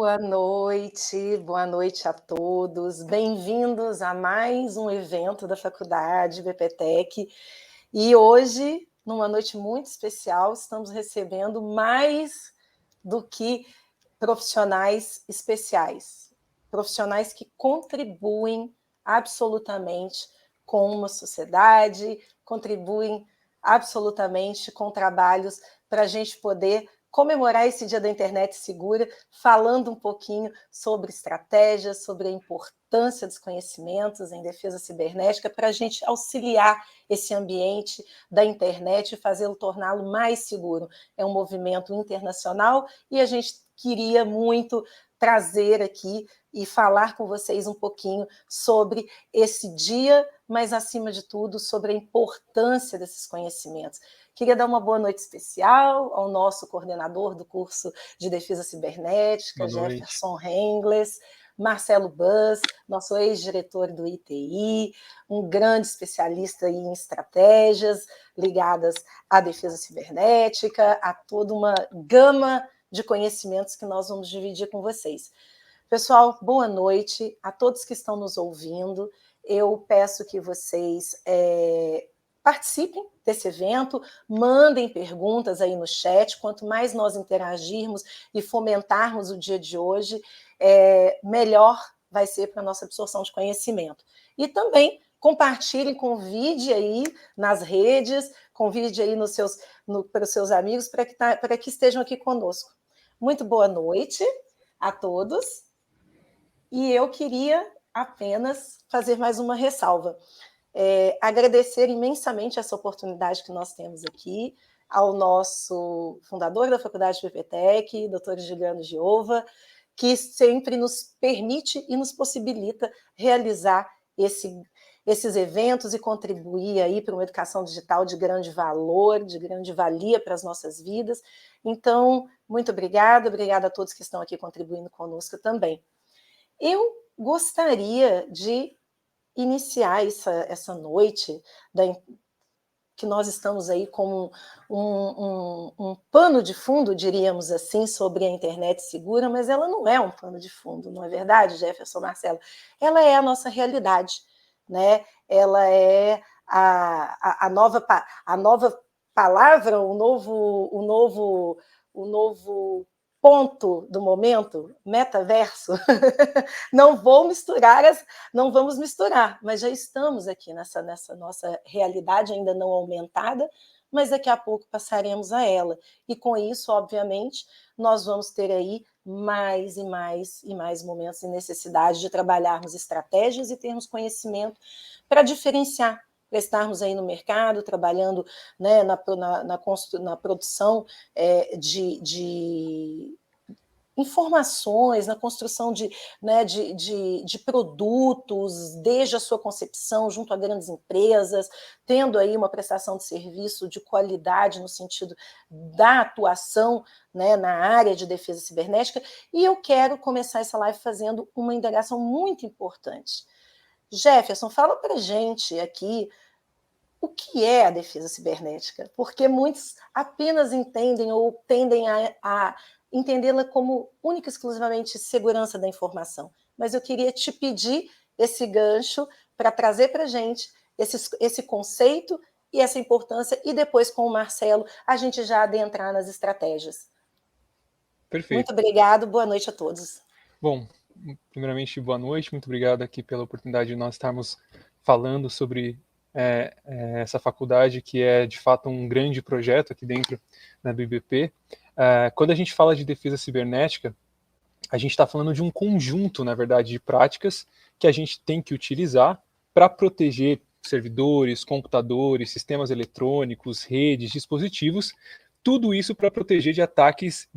Boa noite a todos. Bem-vindos a mais um evento da Faculdade BPTech. E hoje, numa noite muito especial, estamos recebendo mais do que profissionais especiais, profissionais que contribuem absolutamente com uma sociedade, contribuem absolutamente com trabalhos para a gente poder comemorar esse Dia da Internet Segura, falando um pouquinho sobre estratégias, sobre a importância dos conhecimentos em defesa cibernética, para a gente auxiliar esse ambiente da internet e fazê-lo, torná-lo mais seguro. É um movimento internacional e a gente queria muito trazer aqui e falar com vocês um pouquinho sobre esse dia, mas, acima de tudo, sobre a importância desses conhecimentos. Queria dar uma boa noite especial ao nosso coordenador do curso de Defesa Cibernética, Jefferson Hengles, Marcelo Buzz, nosso ex-diretor do ITI, um grande especialista em estratégias ligadas à defesa cibernética, a toda uma gama de conhecimentos que nós vamos dividir com vocês. Pessoal, boa noite a todos que estão nos ouvindo. Eu peço que vocês participem desse evento, mandem perguntas aí no chat. Quanto mais nós interagirmos e fomentarmos o dia de hoje, melhor vai ser para a nossa absorção de conhecimento. E também compartilhem, convide aí nas redes, convide aí para os seus amigos para que estejam aqui conosco. Muito boa noite a todos. E eu queria apenas fazer mais uma ressalva. Agradecer imensamente essa oportunidade que nós temos aqui ao nosso fundador da Faculdade BPTech, Dr. Juliano Giova, que sempre nos permite e nos possibilita realizar esses eventos e contribuir aí para uma educação digital de grande valor, de grande valia para as nossas vidas. Então, muito obrigada a todos que estão aqui contribuindo conosco também. Eu gostaria de iniciar essa noite que nós estamos aí com um pano de fundo, diríamos assim, sobre a internet segura, mas ela não é um pano de fundo, não é verdade, Jefferson, Marcelo? Ela é a nossa realidade, né? Ela é a nova palavra, o novo ponto do momento, metaverso. Não vamos misturar, mas já estamos aqui nessa nossa realidade ainda não aumentada, mas daqui a pouco passaremos a ela. E com isso, obviamente, nós vamos ter aí mais e mais momentos e necessidade de trabalharmos estratégias e termos conhecimento para diferenciar, para estarmos aí no mercado, trabalhando, né, na produção de informações, na construção de produtos, desde a sua concepção, junto a grandes empresas, tendo aí uma prestação de serviço de qualidade no sentido da atuação, né, na área de defesa cibernética. E eu quero começar essa live fazendo uma indagação muito importante. Jefferson, fala para a gente aqui o que é a defesa cibernética, porque muitos apenas entendem ou tendem a entendê-la como única e exclusivamente segurança da informação. Mas eu queria te pedir esse gancho para trazer para a gente esse conceito e essa importância, e depois, com o Marcelo, a gente já adentrar nas estratégias. Perfeito. Muito obrigado, boa noite a todos. Bom, primeiramente, boa noite, muito obrigado aqui pela oportunidade de nós estarmos falando sobre essa faculdade, que é, de fato, um grande projeto aqui dentro, né, do IBP. Quando a gente fala de defesa cibernética, a gente está falando de um conjunto, na verdade, de práticas que a gente tem que utilizar para proteger servidores, computadores, sistemas eletrônicos, redes, dispositivos, tudo isso para proteger de ataques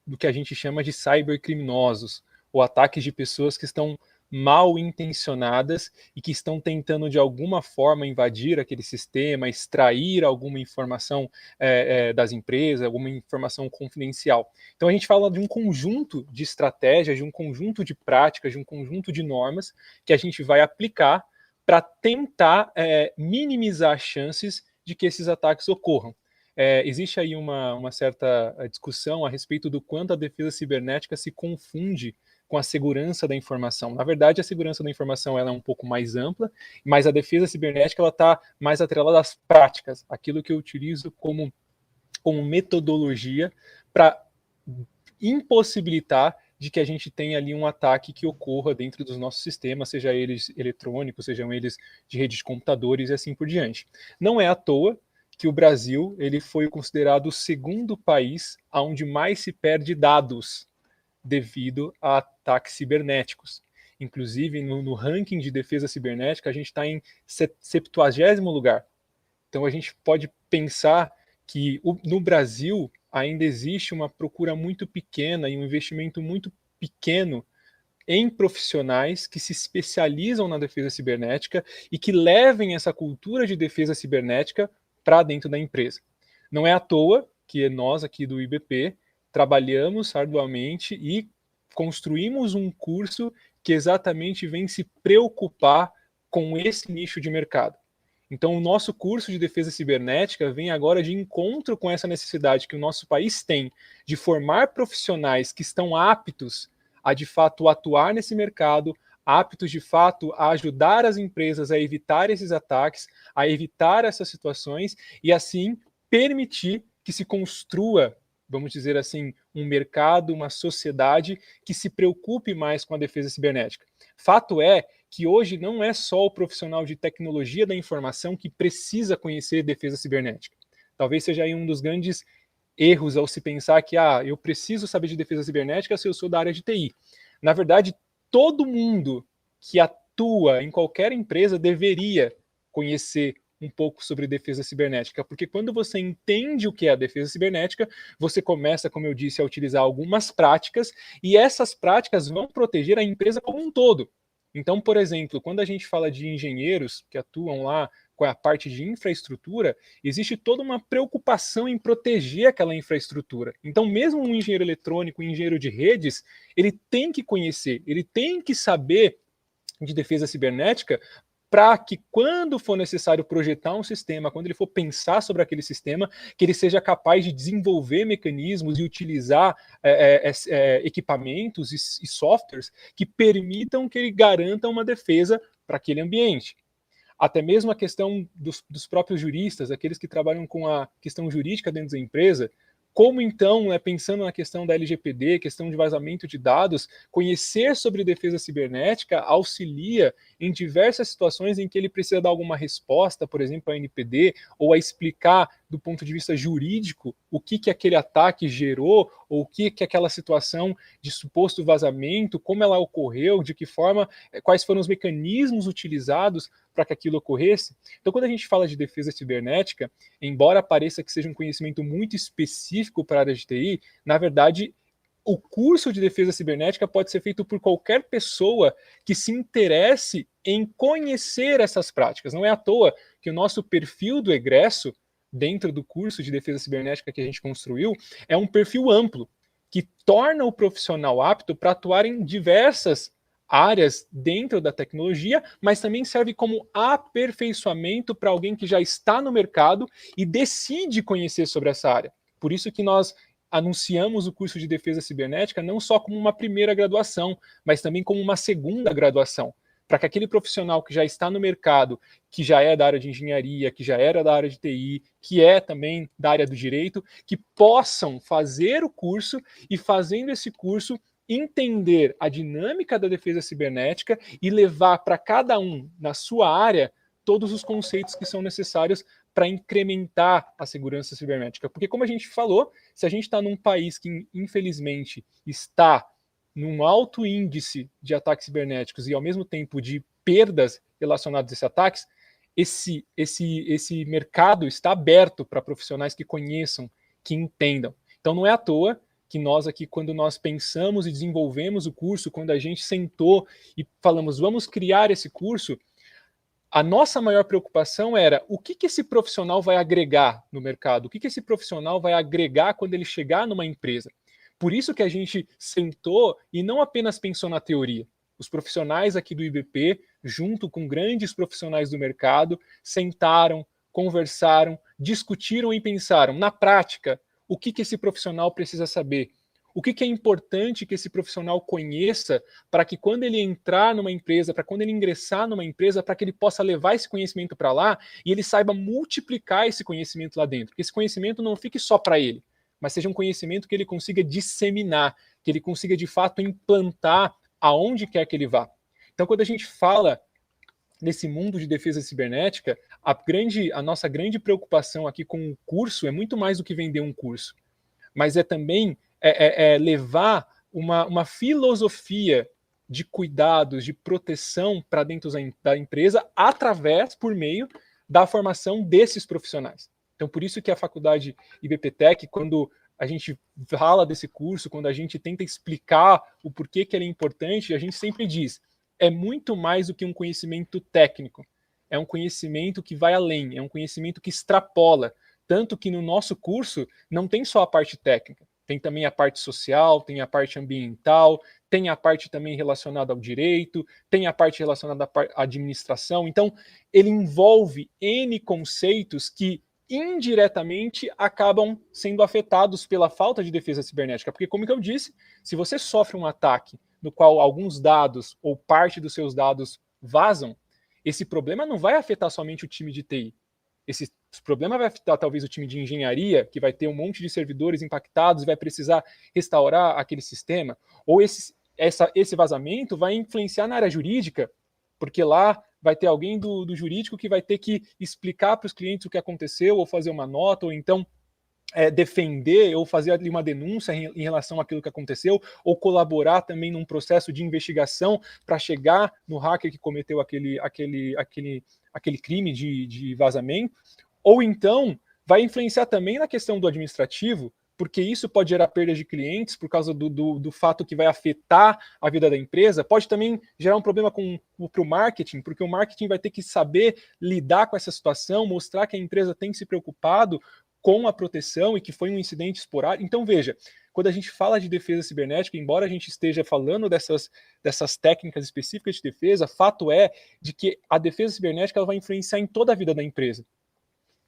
do que a gente chama de cybercriminosos, ou ataques de pessoas que estão mal intencionadas e que estão tentando de alguma forma invadir aquele sistema, extrair alguma informação das empresas, alguma informação confidencial. Então a gente fala de um conjunto de estratégias, de um conjunto de práticas, de um conjunto de normas que a gente vai aplicar para tentar minimizar as chances de que esses ataques ocorram. existe aí uma certa discussão a respeito do quanto a defesa cibernética se confunde com a segurança da informação. Na verdade, a segurança da informação ela é um pouco mais ampla, mas a defesa cibernética está mais atrelada às práticas, aquilo que eu utilizo como metodologia para impossibilitar de que a gente tenha ali um ataque que ocorra dentro dos nossos sistemas, seja eles eletrônicos, sejam eles de rede de computadores e assim por diante. Não é à toa que o Brasil ele foi considerado o segundo país onde mais se perde dados devido a ataques cibernéticos. Inclusive, no ranking de defesa cibernética, a gente está em 70º lugar. Então, a gente pode pensar que no Brasil ainda existe uma procura muito pequena e um investimento muito pequeno em profissionais que se especializam na defesa cibernética e que levem essa cultura de defesa cibernética para dentro da empresa. Não é à toa que nós aqui do IBP trabalhamos arduamente e construímos um curso que exatamente vem se preocupar com esse nicho de mercado. Então, o nosso curso de defesa cibernética vem agora de encontro com essa necessidade que o nosso país tem de formar profissionais que estão aptos a, de fato, atuar nesse mercado, aptos, de fato, a ajudar as empresas a evitar esses ataques, a evitar essas situações e, assim, permitir que se construa, vamos dizer assim, um mercado, uma sociedade que se preocupe mais com a defesa cibernética. Fato é que hoje não é só o profissional de tecnologia da informação que precisa conhecer defesa cibernética. Talvez seja aí um dos grandes erros ao se pensar que eu preciso saber de defesa cibernética se eu sou da área de TI. Na verdade, todo mundo que atua em qualquer empresa deveria conhecer um pouco sobre defesa cibernética, porque quando você entende o que é a defesa cibernética, você começa, como eu disse, a utilizar algumas práticas, e essas práticas vão proteger a empresa como um todo. Então, por exemplo, quando a gente fala de engenheiros que atuam lá com a parte de infraestrutura, existe toda uma preocupação em proteger aquela infraestrutura. Então, mesmo um engenheiro eletrônico, um engenheiro de redes, ele tem que conhecer, ele tem que saber de defesa cibernética para que, quando for necessário projetar um sistema, quando ele for pensar sobre aquele sistema, que ele seja capaz de desenvolver mecanismos e utilizar equipamentos e softwares que permitam que ele garanta uma defesa para aquele ambiente. Até mesmo a questão dos próprios juristas, aqueles que trabalham com a questão jurídica dentro da empresa, como então, pensando na questão da LGPD, questão de vazamento de dados, conhecer sobre defesa cibernética auxilia em diversas situações em que ele precisa dar alguma resposta, por exemplo, à NPD, ou a explicar do ponto de vista jurídico o que aquele ataque gerou, ou o que aquela situação de suposto vazamento, como ela ocorreu, de que forma, quais foram os mecanismos utilizados para que aquilo ocorresse. Então, quando a gente fala de defesa cibernética, embora pareça que seja um conhecimento muito específico para a área de TI, na verdade, o curso de defesa cibernética pode ser feito por qualquer pessoa que se interesse em conhecer essas práticas. Não é à toa que o nosso perfil do egresso, dentro do curso de defesa cibernética que a gente construiu, é um perfil amplo, que torna o profissional apto para atuar em diversas áreas dentro da tecnologia, mas também serve como aperfeiçoamento para alguém que já está no mercado e decide conhecer sobre essa área. Por isso que nós anunciamos o curso de defesa cibernética não só como uma primeira graduação, mas também como uma segunda graduação, para que aquele profissional que já está no mercado, que já é da área de engenharia, que já era da área de TI, que é também da área do direito, que possam fazer o curso e, fazendo esse curso, entender a dinâmica da defesa cibernética e levar para cada um, na sua área, todos os conceitos que são necessários para incrementar a segurança cibernética. Porque, como a gente falou, se a gente está num país que, infelizmente, está num alto índice de ataques cibernéticos e, ao mesmo tempo, de perdas relacionadas a esses ataques, esse mercado está aberto para profissionais que conheçam, que entendam. Então, não é à toa que nós aqui, quando nós pensamos e desenvolvemos o curso, quando a gente sentou e falamos, vamos criar esse curso, a nossa maior preocupação era o que esse profissional vai agregar no mercado, o que esse profissional vai agregar quando ele chegar numa empresa. Por isso que a gente sentou e não apenas pensou na teoria. Os profissionais aqui do IBP, junto com grandes profissionais do mercado, sentaram, conversaram, discutiram e pensaram, na prática, o que esse profissional precisa saber? O que é importante que esse profissional conheça para que quando ele entrar numa empresa, para quando ele ingressar numa empresa, para que ele possa levar esse conhecimento para lá e ele saiba multiplicar esse conhecimento lá dentro. Que esse conhecimento não fique só para ele, mas seja um conhecimento que ele consiga disseminar, que ele consiga de fato implantar aonde quer que ele vá. Então, quando a gente fala nesse mundo de defesa cibernética, a nossa grande preocupação aqui com o curso é muito mais do que vender um curso, mas é também levar uma filosofia de cuidados, de proteção para dentro da empresa, por meio da formação desses profissionais. Então, por isso que a faculdade IBPTEC, quando a gente fala desse curso, quando a gente tenta explicar o porquê que ele é importante, a gente sempre diz, é muito mais do que um conhecimento técnico, é um conhecimento que vai além, é um conhecimento que extrapola, tanto que no nosso curso não tem só a parte técnica, tem também a parte social, tem a parte ambiental, tem a parte também relacionada ao direito, tem a parte relacionada à administração. Então, ele envolve N conceitos que indiretamente acabam sendo afetados pela falta de defesa cibernética. Porque, como eu disse, se você sofre um ataque no qual alguns dados ou parte dos seus dados vazam, esse problema não vai afetar somente o time de TI. Esse problema vai afetar talvez o time de engenharia, que vai ter um monte de servidores impactados e vai precisar restaurar aquele sistema. Ou esse vazamento vai influenciar na área jurídica, porque lá vai ter alguém do jurídico que vai ter que explicar para os clientes o que aconteceu, ou fazer uma nota, ou então defender ou fazer ali uma denúncia em relação àquilo que aconteceu, ou colaborar também num processo de investigação para chegar no hacker que cometeu aquele crime de vazamento, ou então vai influenciar também na questão do administrativo, porque isso pode gerar perda de clientes por causa do fato que vai afetar a vida da empresa, pode também gerar um problema para o marketing, porque o marketing vai ter que saber lidar com essa situação, mostrar que a empresa tem se preocupado com a proteção e que foi um incidente esporádico. Então, veja, quando a gente fala de defesa cibernética, embora a gente esteja falando dessas técnicas específicas de defesa, fato é de que a defesa cibernética ela vai influenciar em toda a vida da empresa.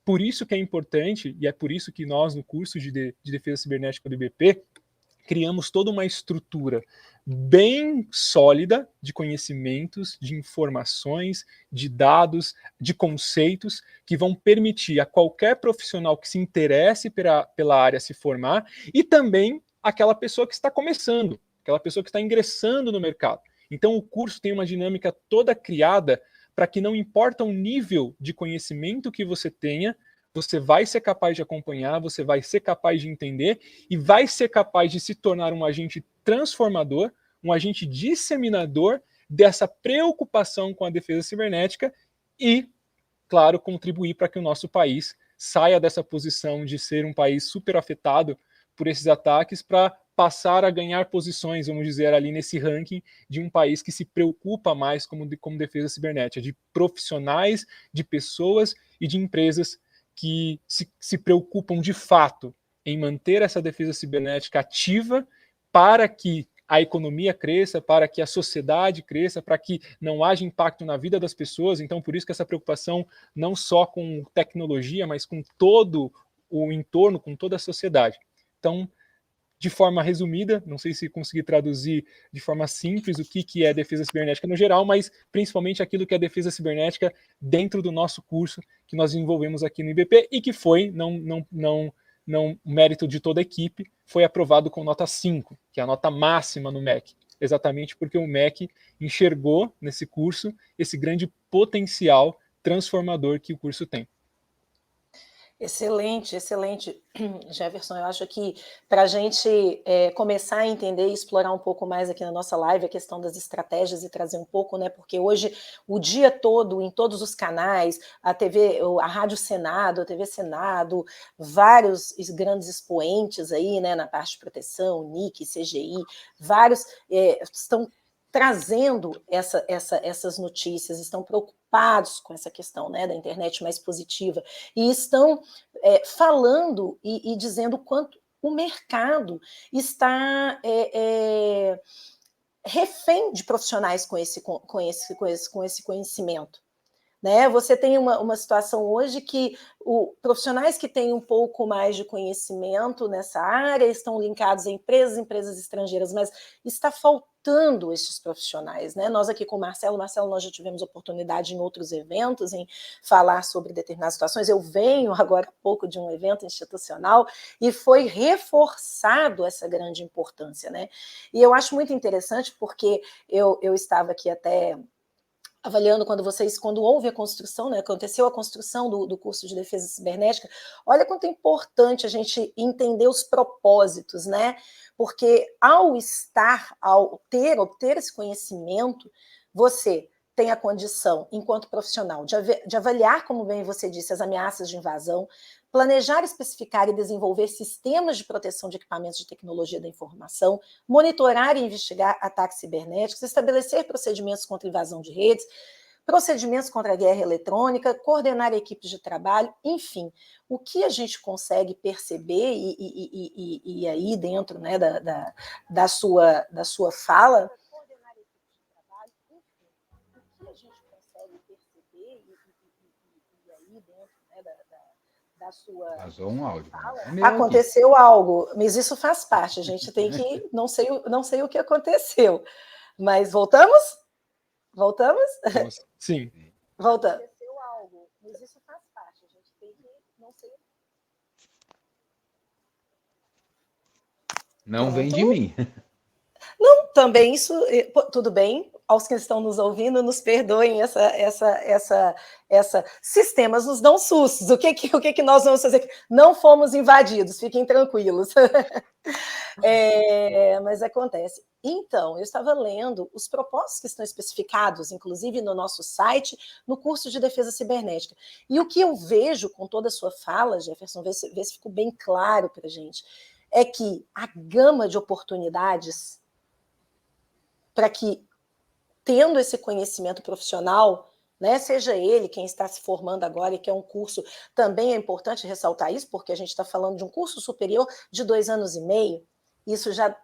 Por isso que é importante, e é por isso que nós, no curso de defesa cibernética do IBP, criamos toda uma estrutura bem sólida de conhecimentos, de informações, de dados, de conceitos que vão permitir a qualquer profissional que se interesse pela área se formar e também aquela pessoa que está começando, aquela pessoa que está ingressando no mercado. Então o curso tem uma dinâmica toda criada para que não importa o nível de conhecimento que você tenha, você vai ser capaz de acompanhar, você vai ser capaz de entender e vai ser capaz de se tornar um agente transformador, um agente disseminador dessa preocupação com a defesa cibernética e, claro, contribuir para que o nosso país saia dessa posição de ser um país super afetado por esses ataques para passar a ganhar posições, vamos dizer, ali nesse ranking de um país que se preocupa mais como defesa cibernética, de profissionais, de pessoas e de empresas que se preocupam de fato em manter essa defesa cibernética ativa para que a economia cresça, para que a sociedade cresça, para que não haja impacto na vida das pessoas. Então, por isso que essa preocupação não só com tecnologia, mas com todo o entorno, com toda a sociedade. Então, de forma resumida, não sei se consegui traduzir de forma simples o que é defesa cibernética no geral, mas principalmente aquilo que é defesa cibernética dentro do nosso curso que nós desenvolvemos aqui no IBP e que foi, não mérito de toda a equipe, foi aprovado com nota 5, que é a nota máxima no MEC, exatamente porque o MEC enxergou nesse curso esse grande potencial transformador que o curso tem. Excelente, excelente, Jefferson. Eu acho que para a gente começar a entender e explorar um pouco mais aqui na nossa live a questão das estratégias e trazer um pouco, né? Porque hoje, o dia todo, em todos os canais, a TV, a Rádio Senado, a TV Senado, vários grandes expoentes aí, né, na parte de proteção, NIC, CGI, vários estão trazendo essas notícias, estão preocupados com essa questão, né, da internet mais positiva, e estão falando e dizendo o quanto o mercado está refém de profissionais com esse conhecimento. né? Você tem uma situação hoje que profissionais que têm um pouco mais de conhecimento nessa área estão linkados a empresas estrangeiras, mas está faltando esses profissionais, né? Nós aqui com o Marcelo, nós já tivemos oportunidade em outros eventos em falar sobre determinadas situações. Eu venho agora há pouco de um evento institucional e foi reforçado essa grande importância, né? E eu acho muito interessante porque eu estava aqui até avaliando quando houve a construção, né, aconteceu a construção do curso de defesa cibernética, olha quanto é importante a gente entender os propósitos, né? Porque ao obter esse conhecimento, você tem a condição, enquanto profissional, de avaliar, como bem você disse, as ameaças de invasão, planejar, especificar e desenvolver sistemas de proteção de equipamentos de tecnologia da informação, monitorar e investigar ataques cibernéticos, estabelecer procedimentos contra invasão de redes, procedimentos contra a guerra eletrônica, coordenar equipes de trabalho, enfim, o que a gente consegue perceber, e aí dentro, né, da sua fala, da sua Vazou um áudio. aconteceu algo, mas isso faz parte, a gente tem que, não sei o que aconteceu, mas voltamos? Voltamos? Sim. Voltando. Aconteceu algo, mas isso faz parte, a gente tem que, não sei. Não vem de mim. Não, também isso, tudo bem, aos que estão nos ouvindo, nos perdoem essa sistemas nos dão sustos. O que nós vamos fazer? Não fomos invadidos, fiquem tranquilos. Mas acontece. Então, eu estava lendo os propósitos que estão especificados, inclusive no nosso site, no curso de defesa cibernética. E o que eu vejo com toda a sua fala, Jefferson, vê se ficou bem claro para a gente, é que a gama de oportunidades para que, tendo esse conhecimento profissional, né, seja ele quem está se formando agora, e que é um curso, também é importante ressaltar isso, porque a gente está falando de um curso superior de 2 anos e meio, isso já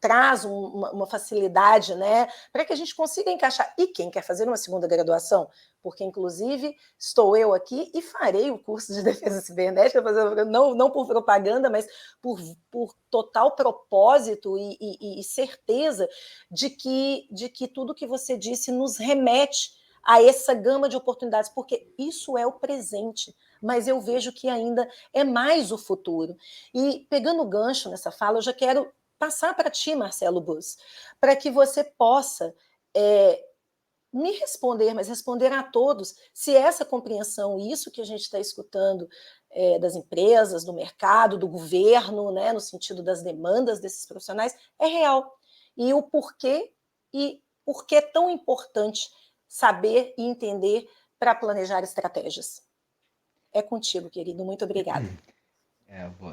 traz uma facilidade, né, para que a gente consiga encaixar. E quem quer fazer uma segunda graduação? Porque, inclusive, estou eu aqui e farei o curso de defesa cibernética, não por propaganda, mas por total propósito e certeza de que tudo que você disse nos remete a essa gama de oportunidades, porque isso é o presente, mas eu vejo que ainda é mais o futuro. E, pegando o gancho nessa fala, eu já quero passar para ti, Marcelo Bus, para que você possa me responder, mas responder a todos, se essa compreensão, isso que a gente está escutando das empresas, do mercado, do governo, né, no sentido das demandas desses profissionais, é real. E o porquê, e por que é tão importante saber e entender para planejar estratégias. É contigo, querido. Muito obrigada.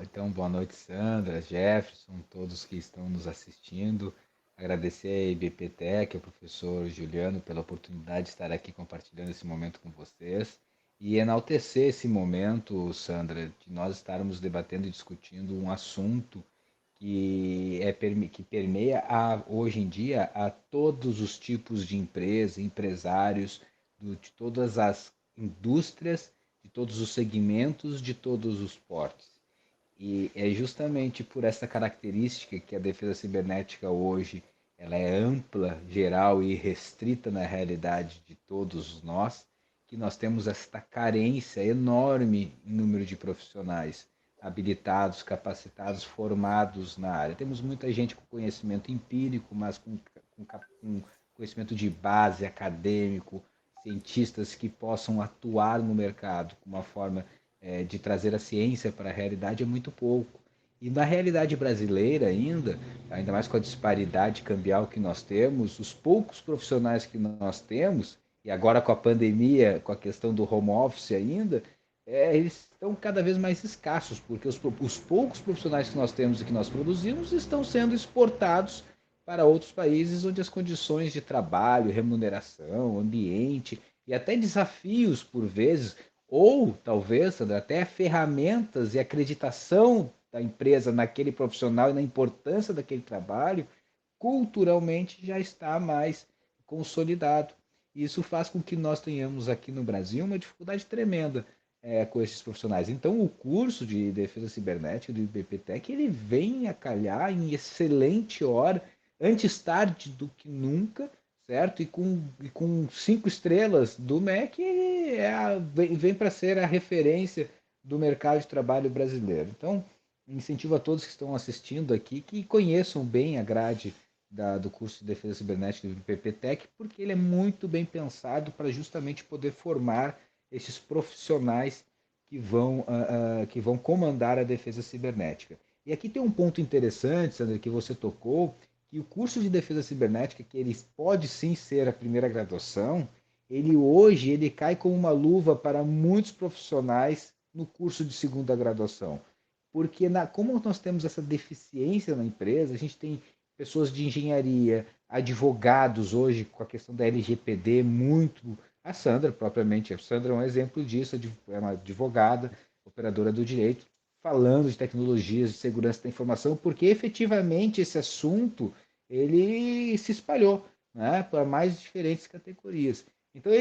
Então, boa noite, Sandra, Jefferson, todos que estão nos assistindo. Agradecer a IBPTEC, ao professor Juliano, pela oportunidade de estar aqui compartilhando esse momento com vocês. E enaltecer esse momento, Sandra, de nós estarmos debatendo e discutindo um assunto que permeia hoje em dia a todos os tipos de empresas, empresários, de todas as indústrias, de todos os segmentos, de todos os portes. E é justamente por essa característica que a defesa cibernética hoje ela é ampla, geral e restrita na realidade de todos nós, que nós temos esta carência enorme em número de profissionais habilitados, capacitados, formados na área. Temos muita gente com conhecimento empírico, mas com conhecimento de base acadêmico, cientistas que possam atuar no mercado com uma forma de trazer a ciência para a realidade é muito pouco. E na realidade brasileira ainda mais com a disparidade cambial que nós temos, os poucos profissionais que nós temos, e agora com a pandemia, com a questão do home office ainda, eles estão cada vez mais escassos, porque os poucos profissionais que nós temos e que nós produzimos estão sendo exportados para outros países onde as condições de trabalho, remuneração, ambiente e até desafios, por vezes, ou talvez até ferramentas e acreditação da empresa naquele profissional e na importância daquele trabalho, culturalmente já está mais consolidado. e isso faz com que nós tenhamos aqui no Brasil uma dificuldade tremenda com esses profissionais. Então, o curso de defesa cibernética do IBPTEC, ele vem a calhar em excelente hora, antes tarde do que nunca, certo? E com 5 estrelas do MEC, vem para ser a referência do mercado de trabalho brasileiro. Então, incentivo a todos que estão assistindo aqui que conheçam bem a grade do curso de defesa cibernética do IBPTEC, porque ele é muito bem pensado para justamente poder formar esses profissionais que vão comandar a defesa cibernética. E aqui tem um ponto interessante, Sandra, que você tocou, que o curso de defesa cibernética, que ele pode sim ser a primeira graduação, ele cai como uma luva para muitos profissionais no curso de segunda graduação. Porque como nós temos essa deficiência na empresa, a gente tem pessoas de engenharia, advogados hoje com a questão da LGPD muito. A Sandra, propriamente, a Sandra é um exemplo disso, é uma advogada, operadora do direito, falando de tecnologias de segurança da informação, porque efetivamente esse assunto ele se espalhou, né, para mais diferentes categorias. Então,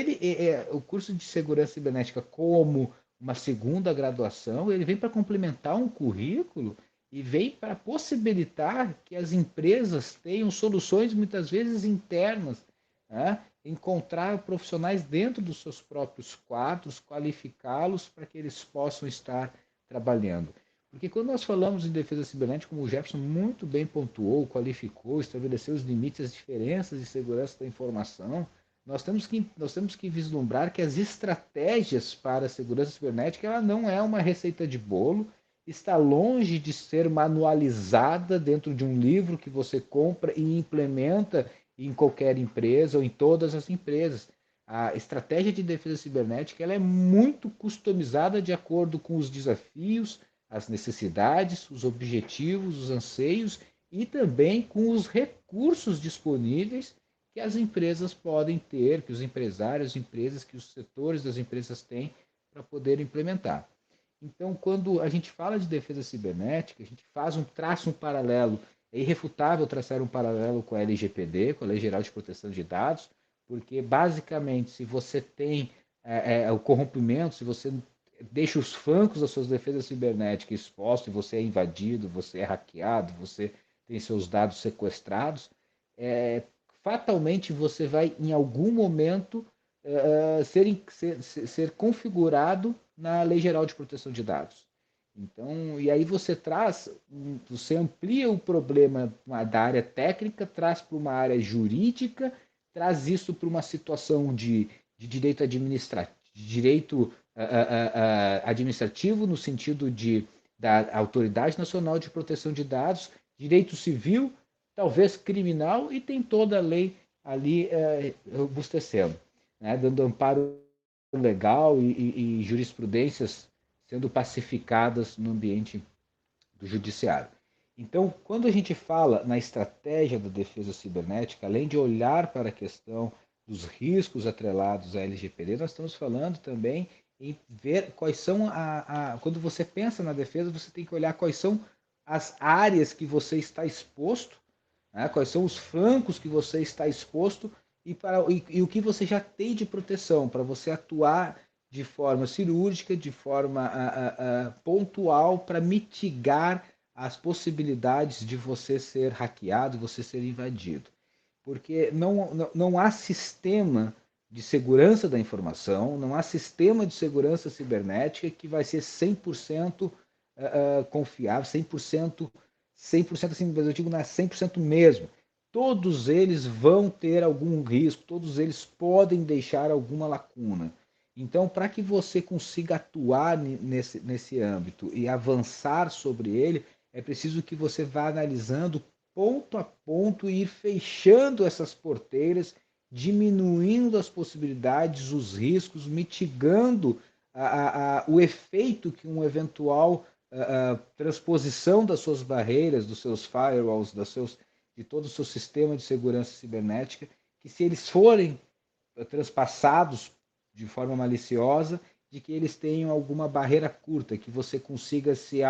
o curso de segurança cibernética como uma segunda graduação, ele vem para complementar um currículo e vem para possibilitar que as empresas tenham soluções muitas vezes internas, né? Encontrar profissionais dentro dos seus próprios quadros, qualificá-los para que eles possam estar trabalhando. Porque quando nós falamos em defesa cibernética, como o Jefferson muito bem pontuou, qualificou, estabeleceu os limites, as diferenças de segurança da informação, nós temos que vislumbrar que as estratégias para a segurança cibernética ela não é uma receita de bolo, está longe de ser manualizada dentro de um livro que você compra e implementa em qualquer empresa ou em todas as empresas. A estratégia de defesa cibernética ela é muito customizada de acordo com os desafios, as necessidades, os objetivos, os anseios e também com os recursos disponíveis que as empresas podem ter, que os empresários, as empresas, que os setores das empresas têm para poder implementar. Então, quando a gente fala de defesa cibernética, a gente traça um paralelo, é irrefutável traçar um paralelo com a LGPD, com a Lei Geral de Proteção de Dados, porque basicamente, se você tem o corrompimento, se você deixa os flancos das suas defesas cibernéticas expostos, e você é invadido, você é hackeado, você tem seus dados sequestrados, fatalmente você vai, em algum momento, ser configurado na Lei Geral de Proteção de Dados. Então, e aí você amplia o problema da área técnica, traz para uma área jurídica, traz isso para uma situação de direito administrativo, administrativo no sentido da Autoridade Nacional de Proteção de Dados, direito civil, talvez criminal, e tem toda a lei ali robustecendo, né, dando amparo legal e jurisprudências sendo pacificadas no ambiente do judiciário. Então, quando a gente fala na estratégia da defesa cibernética, além de olhar para a questão dos riscos atrelados à LGPD, nós estamos falando também em ver quais são quando você pensa na defesa, você tem que olhar quais são as áreas que você está exposto, né? Quais são os flancos que você está exposto e o que você já tem de proteção para você atuar de forma cirúrgica, de forma pontual, para mitigar as possibilidades de você ser hackeado, você ser invadido. Porque não há sistema de segurança da informação, não há sistema de segurança cibernética que vai ser 100% confiável, 100% assim, eu digo, não é 100% mesmo. Todos eles vão ter algum risco, todos eles podem deixar alguma lacuna. Então, para que você consiga atuar nesse âmbito e avançar sobre ele, é preciso que você vá analisando ponto a ponto e ir fechando essas porteiras, diminuindo as possibilidades, os riscos, mitigando o efeito que um eventual transposição das suas barreiras, dos seus firewalls, de todo o seu sistema de segurança cibernética, que se eles forem transpassados de forma maliciosa, de que eles tenham alguma barreira curta, que você consiga se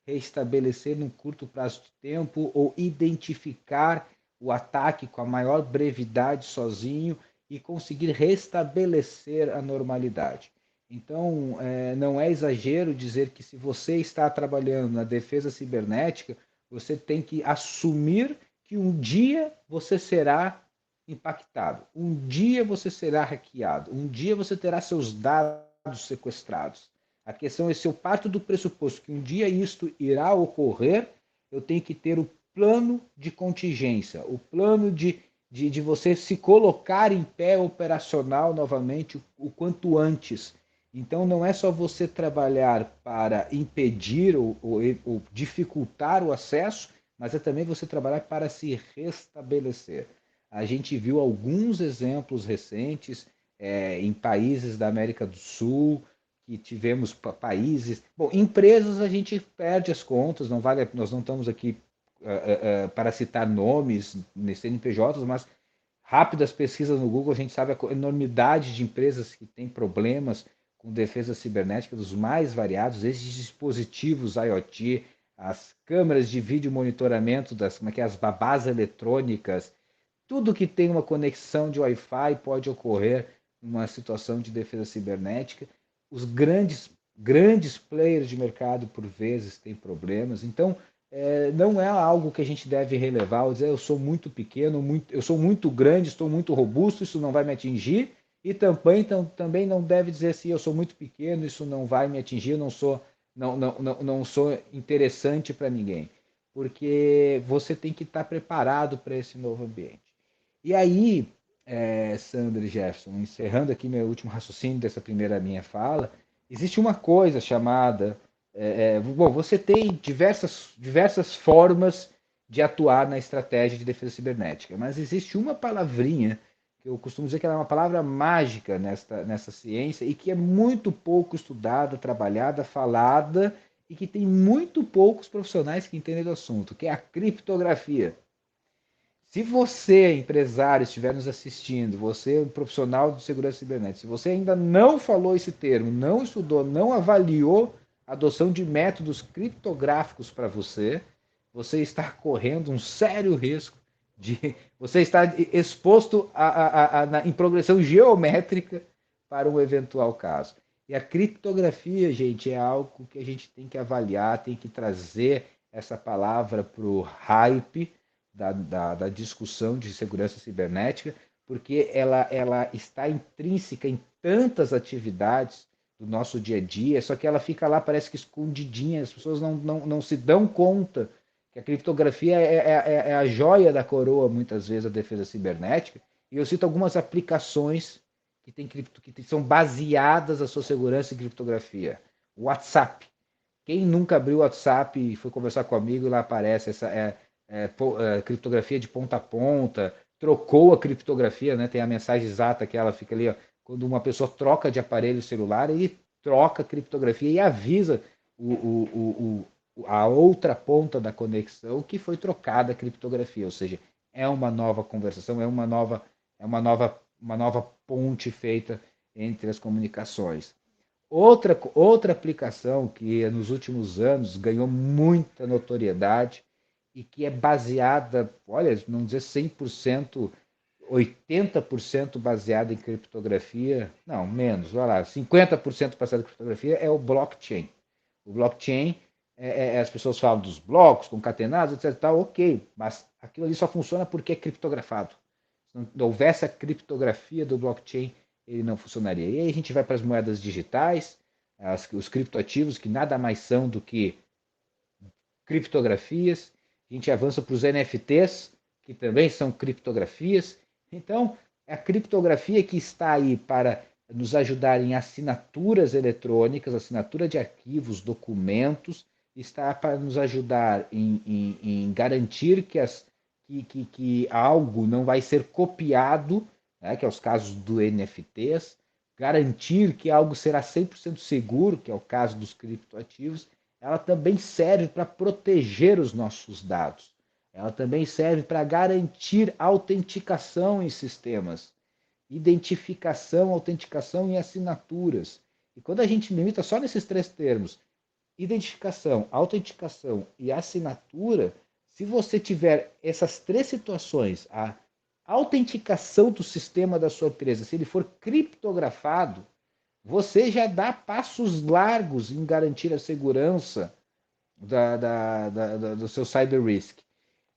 restabelecer num curto prazo de tempo ou identificar o ataque com a maior brevidade sozinho e conseguir restabelecer a normalidade. Então, não é exagero dizer que se você está trabalhando na defesa cibernética, você tem que assumir que um dia você será impactado, um dia você será hackeado, um dia você terá seus dados sequestrados. A questão é, se eu parto do pressuposto que um dia isto irá ocorrer, eu tenho que ter o plano de contingência, o plano de você se colocar em pé operacional novamente o quanto antes. Então, não é só você trabalhar para impedir ou dificultar o acesso, mas é também você trabalhar para se restabelecer. A gente viu alguns exemplos recentes em países da América do Sul, que tivemos países... Bom, empresas a gente perde as contas, não vale, nós não estamos aqui para citar nomes, CNPJs, mas rápidas pesquisas no Google, a gente sabe a enormidade de empresas que têm problemas com defesa cibernética dos mais variados, esses dispositivos IoT, as câmeras de vídeo monitoramento, as babás eletrônicas, tudo que tem uma conexão de Wi-Fi pode ocorrer numa situação de defesa cibernética. Os grandes players de mercado, por vezes, têm problemas. Então, não é algo que a gente deve relevar, ou dizer, eu sou muito pequeno, eu sou muito grande, estou muito robusto, isso não vai me atingir, e também não deve dizer assim, eu sou muito pequeno, isso não vai me atingir, eu não sou interessante para ninguém, porque você tem que estar preparado para esse novo ambiente. E aí, Sandra e Jefferson, encerrando aqui meu último raciocínio dessa primeira minha fala, existe uma coisa chamada... bom, você tem diversas formas de atuar na estratégia de defesa cibernética, mas existe uma palavrinha que eu costumo dizer que ela é uma palavra mágica nessa ciência e que é muito pouco estudada, trabalhada, falada e que tem muito poucos profissionais que entendem do assunto, que é a criptografia. Se você, empresário, estiver nos assistindo, você, um profissional de segurança cibernética, se você ainda não falou esse termo, não estudou, não avaliou a adoção de métodos criptográficos para você, você está correndo um sério risco de... Você está exposto em progressão geométrica para um eventual caso. E a criptografia, gente, é algo que a gente tem que avaliar, tem que trazer essa palavra para o hype da discussão de segurança cibernética, porque ela está intrínseca em tantas atividades do nosso dia a dia, só que ela fica lá, parece que escondidinha, as pessoas não se dão conta que a criptografia é a joia da coroa, muitas vezes, da defesa cibernética, e eu cito algumas aplicações que são baseadas a sua segurança em criptografia. WhatsApp. Quem nunca abriu o WhatsApp e foi conversar comigo, lá aparece essa criptografia de ponta a ponta, trocou a criptografia, né? Tem a mensagem exata que ela fica ali, ó, quando uma pessoa troca de aparelho celular, ele troca a criptografia e avisa a outra ponta da conexão que foi trocada a criptografia, ou seja, é uma nova conversação, é uma nova ponte feita entre as comunicações. Outra aplicação que nos últimos anos ganhou muita notoriedade e que é baseada, olha, não dizer 100%, 80% baseada em criptografia, não, menos, vai lá, 50% baseada em criptografia é o blockchain. O blockchain, as pessoas falam dos blocos concatenados, etc. Tal, ok, mas aquilo ali só funciona porque é criptografado. Se não houvesse a criptografia do blockchain, ele não funcionaria. E aí a gente vai para as moedas digitais, os criptoativos, que nada mais são do que criptografias. A gente avança para os NFTs, que também são criptografias. Então, a criptografia que está aí para nos ajudar em assinaturas eletrônicas, assinatura de arquivos, documentos, está para nos ajudar em garantir que algo não vai ser copiado, né, que é os casos do NFTs, garantir que algo será 100% seguro, que é o caso dos criptoativos. Ela também serve para proteger os nossos dados. Ela também serve para garantir autenticação em sistemas, identificação, autenticação e assinaturas. E quando a gente limita só nesses três termos, identificação, autenticação e assinatura, se você tiver essas três situações, a autenticação do sistema da sua empresa, se ele for criptografado, você já dá passos largos em garantir a segurança do seu cyber risk.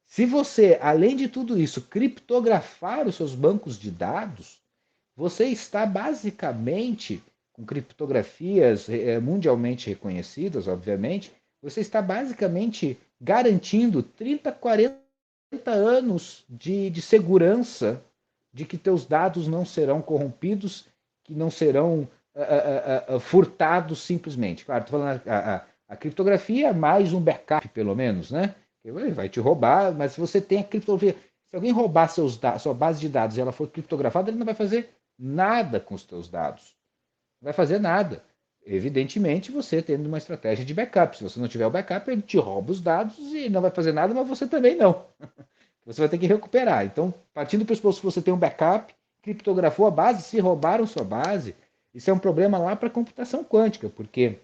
Se você, além de tudo isso, criptografar os seus bancos de dados, você está basicamente, com criptografias mundialmente reconhecidas, obviamente, você está basicamente garantindo 30, 40 anos de segurança de que teus dados não serão corrompidos, que não serão furtados simplesmente. Claro, estou falando a criptografia mais um backup, pelo menos, né? Ele vai te roubar, mas se você tem a criptografia, se alguém roubar sua base de dados e ela for criptografada, ele não vai fazer nada com os teus dados. Não vai fazer nada. Evidentemente, você tendo uma estratégia de backup. Se você não tiver o backup, ele te rouba os dados e não vai fazer nada, mas você também não. Você vai ter que recuperar. Então, partindo do pressuposto que você tem um backup, criptografou a base, se roubaram sua base, isso é um problema lá para a computação quântica, porque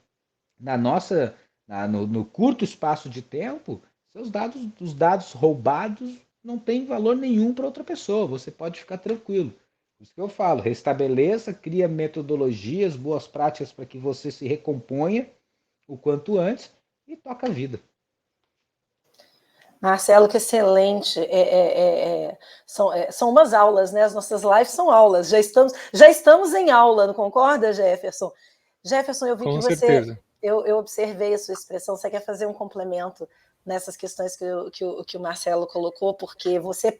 no curto espaço de tempo, os dados roubados não têm valor nenhum para outra pessoa. Você pode ficar tranquilo. Isso que eu falo, restabeleça, cria metodologias, boas práticas para que você se recomponha o quanto antes e toca a vida. Marcelo, que excelente. São umas aulas, né? As nossas lives são aulas. Já estamos em aula, não concorda, Jefferson? Jefferson, eu vi Com que você... certeza. Eu observei a sua expressão. Você quer fazer um complemento nessas questões que o Marcelo colocou, porque você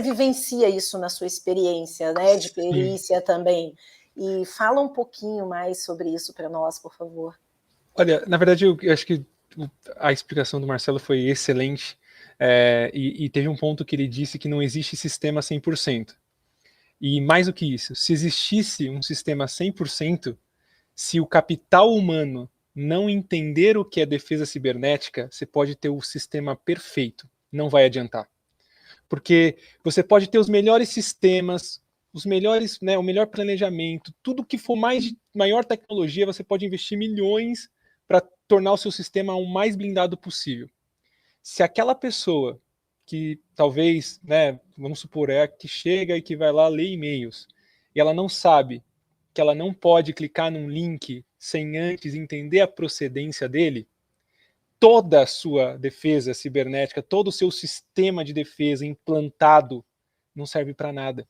vivencia isso na sua experiência, né? De perícia também. E fala um pouquinho mais sobre isso para nós, por favor. Olha, na verdade, eu acho que a explicação do Marcelo foi excelente, e teve um ponto que ele disse que não existe sistema 100%. E mais do que isso, se existisse um sistema 100%, se o capital humano não entender o que é defesa cibernética, você pode ter o sistema perfeito, não vai adiantar. Porque você pode ter os melhores sistemas, os melhores, né, o melhor planejamento, tudo que for maior tecnologia, você pode investir milhões para tornar o seu sistema o mais blindado possível. Se aquela pessoa que talvez, né, vamos supor, que chega e que vai lá ler e-mails, e ela não sabe que ela não pode clicar num link sem antes entender a procedência dele, toda a sua defesa cibernética, todo o seu sistema de defesa implantado não serve para nada.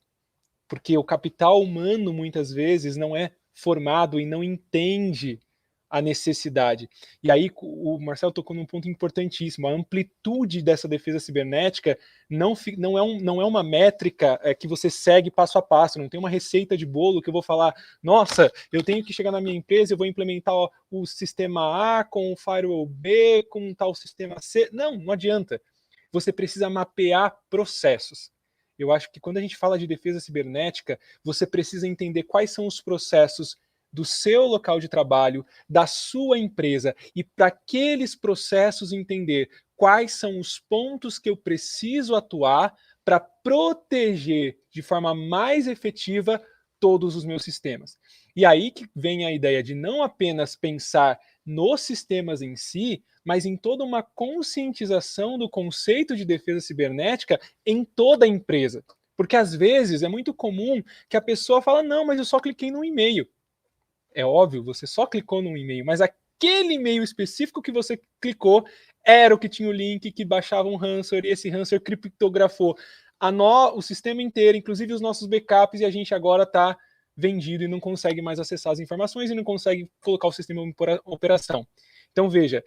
Porque o capital humano, muitas vezes, não é formado e não entende a necessidade. E aí o Marcelo tocou num ponto importantíssimo. A amplitude dessa defesa cibernética não é uma métrica que você segue passo a passo, não tem uma receita de bolo que eu vou falar, nossa, eu tenho que chegar na minha empresa, eu vou implementar o sistema A com o firewall B, com tal sistema C. Não adianta. Você precisa mapear processos. Eu acho que quando a gente fala de defesa cibernética, você precisa entender quais são os processos do seu local de trabalho, da sua empresa, e para aqueles processos entender quais são os pontos que eu preciso atuar para proteger de forma mais efetiva todos os meus sistemas. E aí que vem a ideia de não apenas pensar nos sistemas em si, mas em toda uma conscientização do conceito de defesa cibernética em toda a empresa. Porque às vezes é muito comum que a pessoa fala, não, mas eu só cliquei no e-mail. É óbvio, você só clicou num e-mail, mas aquele e-mail específico que você clicou era o que tinha o link que baixava um ransomware, e esse ransomware criptografou o sistema inteiro, inclusive os nossos backups, e a gente agora está vendido e não consegue mais acessar as informações e não consegue colocar o sistema em operação. Então, veja,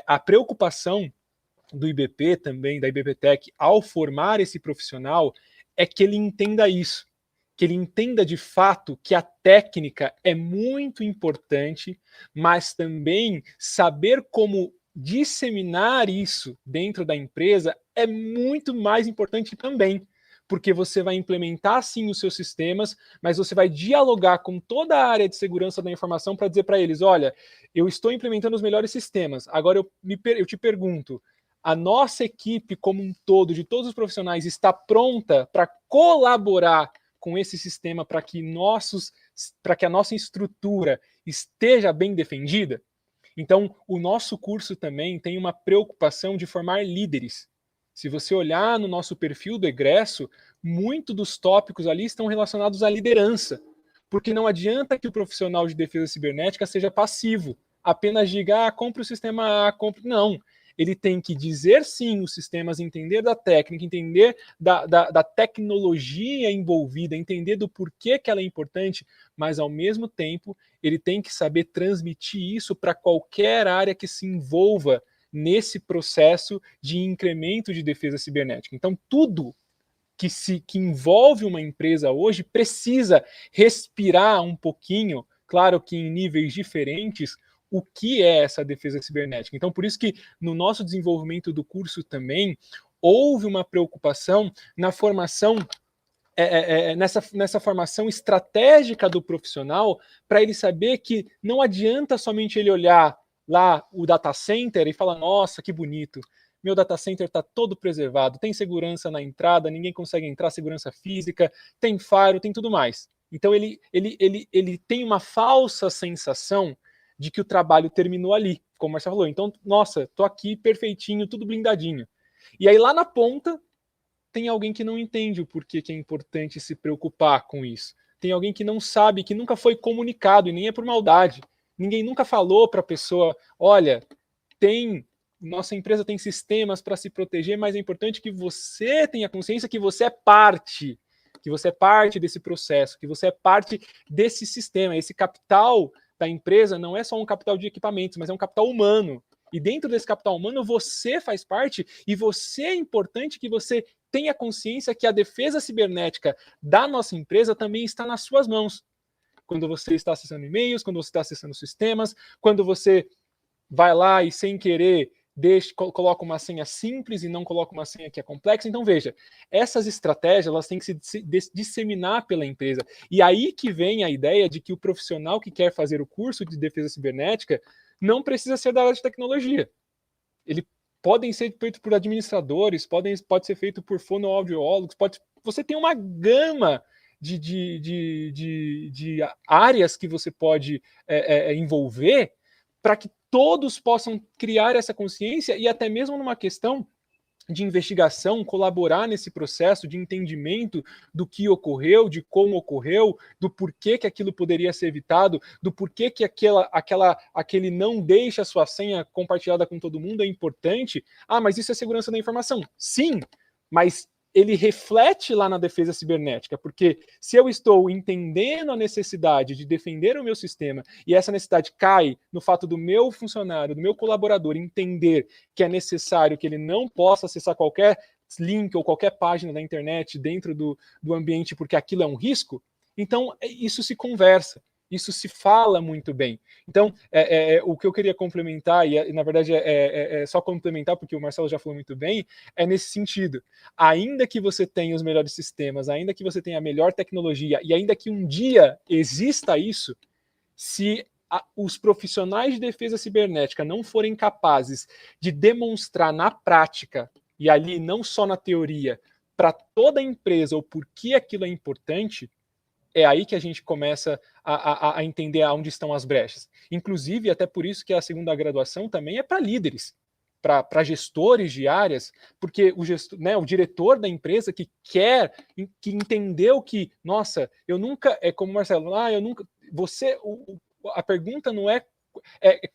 a preocupação do IBP também, da IBPTech, ao formar esse profissional, é que ele entenda isso, que ele entenda de fato que a técnica é muito importante, mas também saber como disseminar isso dentro da empresa é muito mais importante também, porque você vai implementar sim os seus sistemas, mas você vai dialogar com toda a área de segurança da informação para dizer para eles, olha, eu estou implementando os melhores sistemas, agora eu te pergunto, a nossa equipe como um todo, de todos os profissionais, está pronta para colaborar com esse sistema para que a nossa estrutura esteja bem defendida? Então, o nosso curso também tem uma preocupação de formar líderes. Se você olhar no nosso perfil do egresso, muito dos tópicos ali estão relacionados à liderança, porque não adianta que o profissional de defesa cibernética seja passivo, apenas diga, compre o sistema A, compre... Não, ele tem que dizer sim os sistemas, entender da técnica, entender da tecnologia envolvida, entender do porquê que ela é importante, mas ao mesmo tempo ele tem que saber transmitir isso para qualquer área que se envolva nesse processo de incremento de defesa cibernética. Então, tudo que envolve uma empresa hoje precisa respirar um pouquinho, claro que em níveis diferentes, o que é essa defesa cibernética. Então, por isso que no nosso desenvolvimento do curso também houve uma preocupação na formação, nessa formação estratégica do profissional, para ele saber que não adianta somente ele olhar lá o data center e falar, nossa, que bonito, meu data center está todo preservado, tem segurança na entrada, ninguém consegue entrar, segurança física, tem firewall, tem tudo mais. Então ele tem uma falsa sensação de que o trabalho terminou ali, como o Marcelo falou. Então, nossa, tô aqui perfeitinho, tudo blindadinho. E aí lá na ponta tem alguém que não entende o porquê que é importante se preocupar com isso. Tem alguém que não sabe, que nunca foi comunicado, e nem é por maldade. Ninguém nunca falou para a pessoa, olha, nossa empresa tem sistemas para se proteger, mas é importante que você tenha consciência que você é parte desse processo, que você é parte desse sistema. Esse capital da empresa não é só um capital de equipamentos, mas é um capital humano. E dentro desse capital humano, você faz parte, e você é importante que você tenha consciência que a defesa cibernética da nossa empresa também está nas suas mãos. Quando você está acessando e-mails, quando você está acessando sistemas, quando você vai lá e sem querer coloca uma senha simples e não coloca uma senha que é complexa. Então, veja, essas estratégias elas têm que se disseminar pela empresa. E aí que vem a ideia de que o profissional que quer fazer o curso de defesa cibernética não precisa ser da área de tecnologia. Ele podem ser feito por administradores, pode ser feito por fonoaudiólogos, você tem uma gama de áreas que você pode envolver para que todos possam criar essa consciência e até mesmo numa questão de investigação, colaborar nesse processo de entendimento do que ocorreu, de como ocorreu, do porquê que aquilo poderia ser evitado, do porquê que aquele não deixa a sua senha compartilhada com todo mundo é importante. Ah, mas isso é segurança da informação. Sim, mas ele reflete lá na defesa cibernética, porque se eu estou entendendo a necessidade de defender o meu sistema e essa necessidade cai no fato do meu funcionário, do meu colaborador entender que é necessário que ele não possa acessar qualquer link ou qualquer página da internet dentro do ambiente porque aquilo é um risco, então isso se conversa. Isso se fala muito bem. Então, o que eu queria complementar, e na verdade é só complementar, porque o Marcelo já falou muito bem, é nesse sentido. Ainda que você tenha os melhores sistemas, ainda que você tenha a melhor tecnologia, e ainda que um dia exista isso, se os profissionais de defesa cibernética não forem capazes de demonstrar na prática, e ali não só na teoria, para toda a empresa o porquê aquilo é importante, é aí que a gente começa a entender onde estão as brechas. Inclusive, até por isso que a segunda graduação também é para líderes, para gestores de áreas, porque o diretor da empresa que entendeu que, nossa, eu nunca, é como o Marcelo, eu nunca, a pergunta não é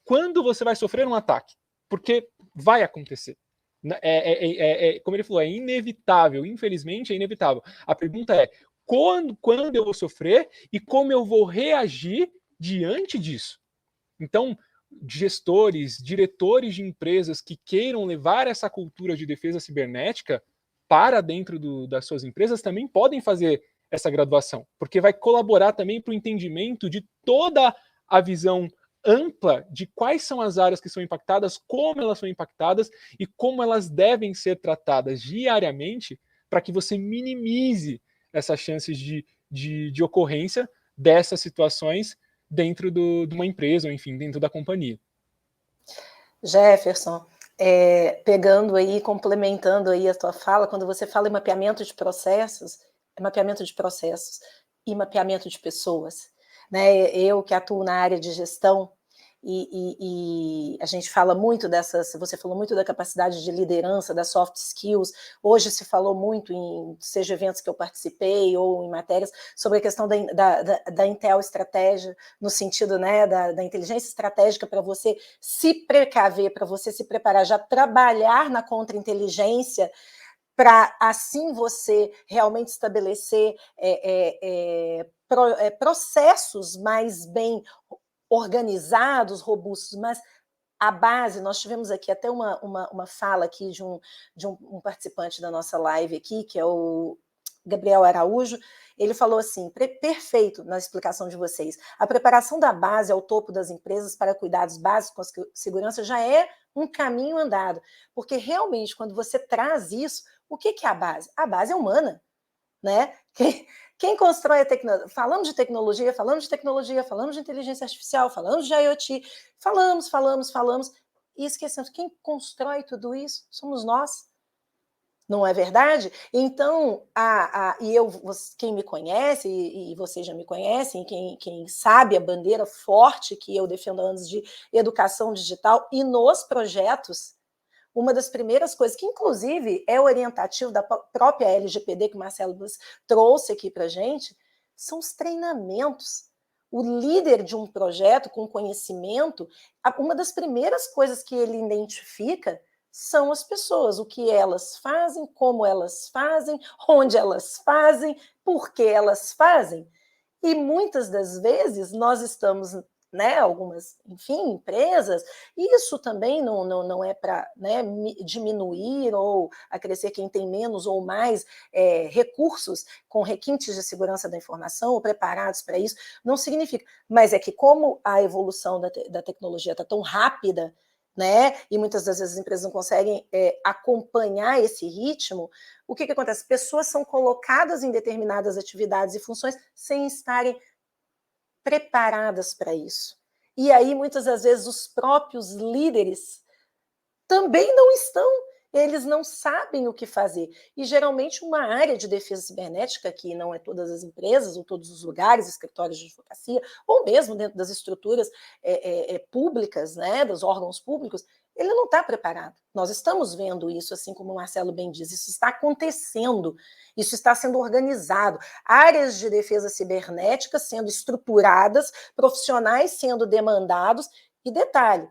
quando você vai sofrer um ataque, porque vai acontecer. Como ele falou, é inevitável, infelizmente é inevitável. A pergunta é, quando eu vou sofrer e como eu vou reagir diante disso. Então, gestores, diretores de empresas que queiram levar essa cultura de defesa cibernética para dentro das suas empresas também podem fazer essa graduação, porque vai colaborar também para o entendimento de toda a visão ampla de quais são as áreas que são impactadas, como elas são impactadas e como elas devem ser tratadas diariamente para que você minimize essas chances de ocorrência dessas situações dentro de uma empresa, ou enfim, dentro da companhia. Jefferson, pegando aí, complementando aí a tua fala, quando você fala em mapeamento de processos, é mapeamento de processos e mapeamento de pessoas. Né? Eu que atuo na área de gestão, e a gente fala muito dessas, você falou muito da capacidade de liderança, das soft skills, hoje se falou muito seja eventos que eu participei ou em matérias, sobre a questão da Intel estratégia, no sentido, né, da inteligência estratégica para você se precaver, para você se preparar, já trabalhar na contra-inteligência, para assim você realmente estabelecer processos mais bem organizados, robustos, mas a base, nós tivemos aqui até uma fala aqui de um participante da nossa live aqui, que é o Gabriel Araújo, ele falou assim, perfeito na explicação de vocês, a preparação da base ao topo das empresas para cuidados básicos com a segurança já é um caminho andado, porque realmente quando você traz isso, o que é a base? A base é humana, né? Quem constrói a tecnologia, falamos de tecnologia, falamos de inteligência artificial, falamos de IoT, falamos, e esquecemos, quem constrói tudo isso somos nós, não é verdade? Então, quem me conhece, e vocês já me conhecem, quem sabe a bandeira forte que eu defendo há anos de educação digital, e nos projetos, uma das primeiras coisas, que inclusive é orientativo da própria LGPD, que o Marcelo trouxe aqui para a gente, são os treinamentos. O líder de um projeto com conhecimento, uma das primeiras coisas que ele identifica são as pessoas, o que elas fazem, como elas fazem, onde elas fazem, por que elas fazem. E muitas das vezes nós estamos, né, algumas, enfim, empresas, isso também não é para, né, diminuir ou acrescer quem tem menos ou mais recursos com requintes de segurança da informação ou preparados para isso, não significa, mas é que como a evolução da tecnologia está tão rápida, né, e muitas das vezes as empresas não conseguem acompanhar esse ritmo, o que acontece? Pessoas são colocadas em determinadas atividades e funções sem estarem preparadas para isso. E aí, muitas das vezes, os próprios líderes também não estão, eles não sabem o que fazer. E, geralmente, uma área de defesa cibernética, que não é todas as empresas, ou todos os lugares, escritórios de advocacia, ou mesmo dentro das estruturas públicas, né, dos órgãos públicos, ele não está preparado. Nós estamos vendo isso, assim como o Marcelo bem diz, isso está acontecendo, isso está sendo organizado. Áreas de defesa cibernética sendo estruturadas, profissionais sendo demandados, e detalhe,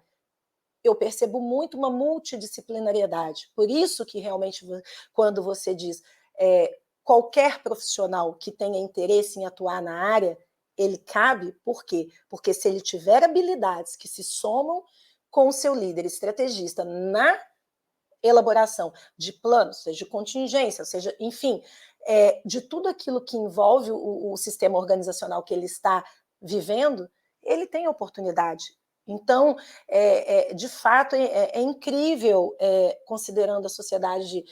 eu percebo muito uma multidisciplinariedade. Por isso que realmente, quando você diz qualquer profissional que tenha interesse em atuar na área, ele cabe, por quê? Porque se ele tiver habilidades que se somam com o seu líder estrategista na elaboração de planos, seja de contingência, seja, enfim, de tudo aquilo que envolve o sistema organizacional que ele está vivendo, ele tem oportunidade. Então, de fato, é incrível, considerando a sociedade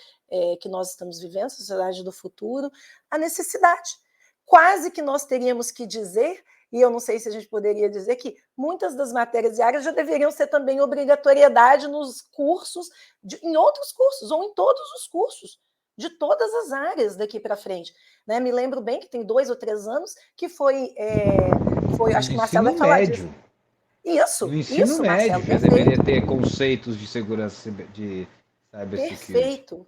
que nós estamos vivendo, a sociedade do futuro, a necessidade. Quase que nós teríamos que dizer, e eu não sei se a gente poderia dizer, que muitas das matérias diárias já deveriam ser também obrigatoriedade nos cursos, em outros cursos, ou em todos os cursos, de todas as áreas daqui para frente. Né? Me lembro bem que tem 2 ou 3 anos que foi acho que o Marcelo vai falar disso. Isso, no ensino médio Marcelo, já deveria ter conceitos de segurança de cybersecurity. Perfeito.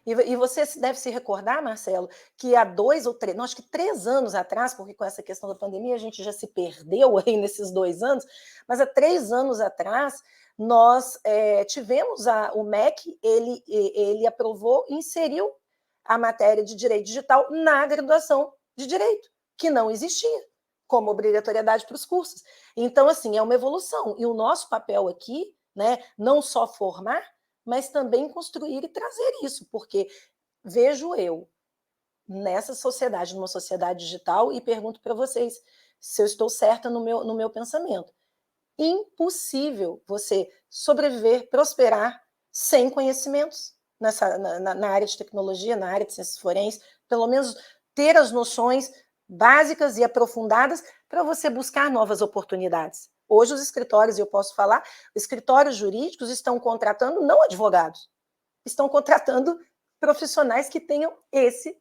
E você deve se recordar, Marcelo, que há 2 ou 3, não, acho que 3 anos atrás, porque com essa questão da pandemia a gente já se perdeu aí nesses 2 anos, mas há 3 anos atrás nós tivemos o MEC, ele aprovou e inseriu a matéria de direito digital na graduação de direito, que não existia como obrigatoriedade para os cursos. Então, assim, é uma evolução. E o nosso papel aqui, né, não só formar, mas também construir e trazer isso, porque vejo eu nessa sociedade, numa sociedade digital, e pergunto para vocês se eu estou certa no meu pensamento. Impossível você sobreviver, prosperar sem conhecimentos na área de tecnologia, na área de ciências forenses, pelo menos ter as noções básicas e aprofundadas para você buscar novas oportunidades. Hoje os escritórios, e eu posso falar, escritórios jurídicos estão contratando não advogados, estão contratando profissionais que tenham esse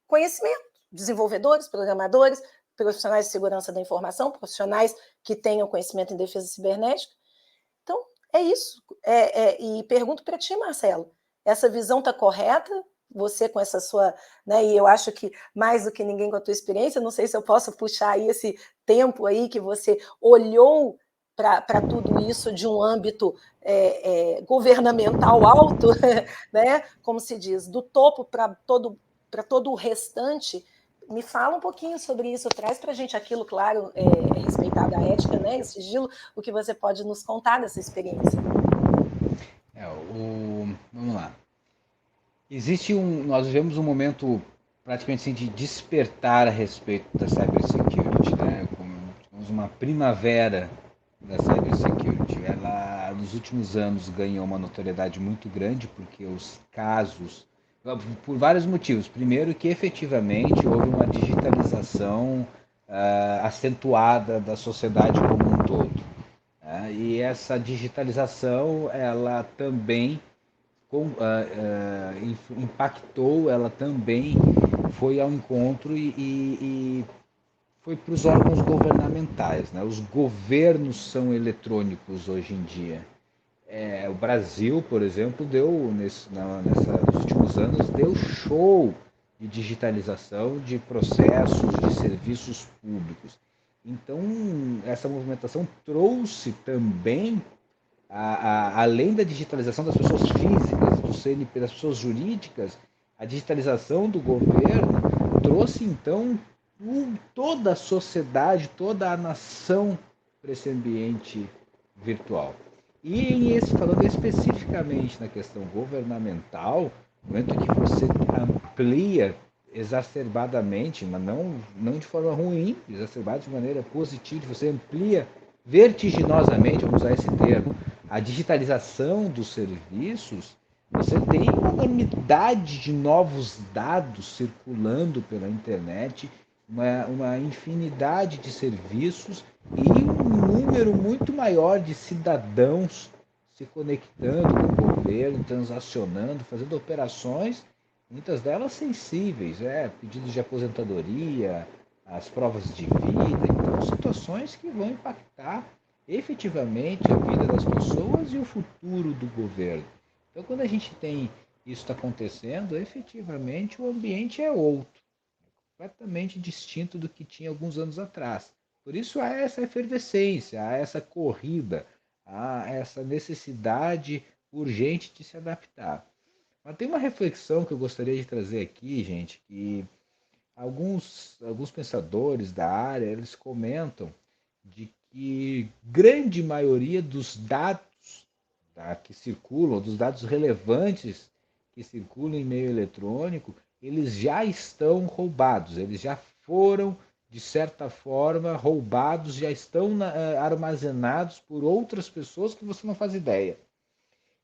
conhecimento, desenvolvedores, programadores, profissionais de segurança da informação, profissionais que tenham conhecimento em defesa cibernética. Então, é isso. E pergunto para ti, Marcelo, essa visão está correta? Você com essa sua... Né, e eu acho que, mais do que ninguém com a tua experiência, não sei se eu posso puxar aí esse tempo aí que você olhou para tudo isso de um âmbito governamental alto, né, como se diz, do topo para todo o restante. Me fala um pouquinho sobre isso, traz para a gente aquilo, claro, respeitado a ética, né, e o sigilo, o que você pode nos contar dessa experiência. Vamos lá. Nós vivemos um momento praticamente assim, de despertar a respeito da cybersecurity, né? Como uma primavera da cybersecurity. Ela, nos últimos anos, ganhou uma notoriedade muito grande porque os casos, por vários motivos. Primeiro, que efetivamente houve uma digitalização acentuada da sociedade como um todo. E essa digitalização, ela também impactou, ela também foi ao encontro e foi para os órgãos governamentais. Né? Os governos são eletrônicos hoje em dia. O Brasil, por exemplo, nos últimos anos, deu show de digitalização de processos, de serviços públicos. Então, essa movimentação trouxe também, além da digitalização das pessoas físicas, do CNP, das pessoas jurídicas, a digitalização do governo trouxe, então, toda a sociedade, toda a nação para esse ambiente virtual. E falando especificamente na questão governamental, no momento que você amplia exacerbadamente, mas não de forma ruim, exacerbada de maneira positiva, você amplia vertiginosamente, vamos usar esse termo, a digitalização dos serviços, você tem uma enormidade de novos dados circulando pela internet, uma infinidade de serviços e um número muito maior de cidadãos se conectando com o governo, transacionando, fazendo operações, muitas delas sensíveis, pedidos de aposentadoria, as provas de vida, então situações que vão impactar efetivamente a vida das pessoas e o futuro do governo. Então, quando a gente tem isso acontecendo, efetivamente o ambiente é outro, completamente distinto do que tinha alguns anos atrás. Por isso há essa efervescência, há essa corrida, há essa necessidade urgente de se adaptar. Mas tem uma reflexão que eu gostaria de trazer aqui, gente, que alguns pensadores da área, eles comentam de que grande maioria dos dados que circulam, dos dados relevantes que circulam em meio eletrônico, eles já estão roubados, eles já foram, de certa forma, roubados, já estão armazenados por outras pessoas que você não faz ideia.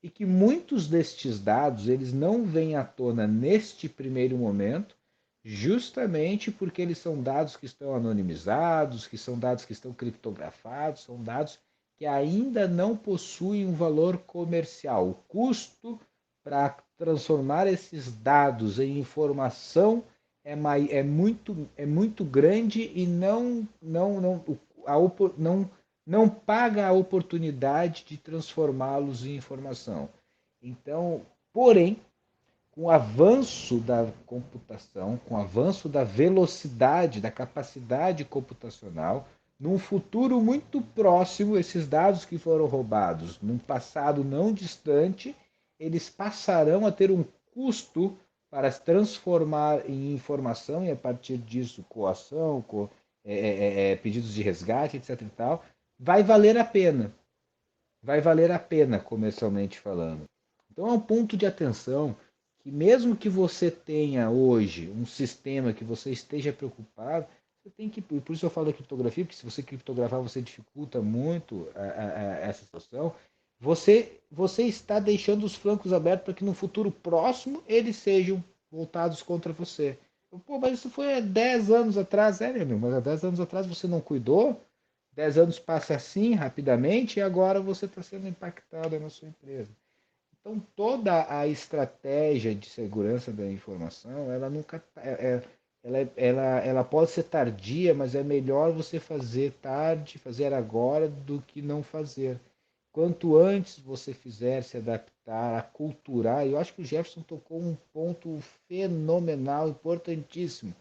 E que muitos destes dados, eles não vêm à tona neste primeiro momento, justamente porque eles são dados que estão anonimizados, que são dados que estão criptografados, são dados que ainda não possuem um valor comercial. O custo para transformar esses dados em informação é muito grande e não paga a oportunidade de transformá-los em informação. Então, porém, com o avanço da computação, com o avanço da velocidade, da capacidade computacional, num futuro muito próximo, esses dados que foram roubados, num passado não distante, eles passarão a ter um custo para se transformar em informação e, a partir disso, coação, pedidos de resgate, etc. e tal, vai valer a pena. Vai valer a pena, comercialmente falando. Então é um ponto de atenção que, mesmo que você tenha hoje um sistema que você esteja preocupado, você tem que, por isso eu falo da criptografia, porque se você criptografar, você dificulta muito essa situação. Você está deixando os flancos abertos para que no futuro próximo eles sejam voltados contra você. Pô, mas isso foi há 10 anos atrás, meu, mas há 10 anos atrás você não cuidou? 10 anos passa assim, rapidamente, e agora você está sendo impactado na sua empresa. Então, toda a estratégia de segurança da informação, ela nunca ela pode ser tardia, mas é melhor você fazer tarde, fazer agora, do que não fazer. Quanto antes você fizer, se adaptar, aculturar, eu acho que o Jefferson tocou um ponto fenomenal, importantíssimo.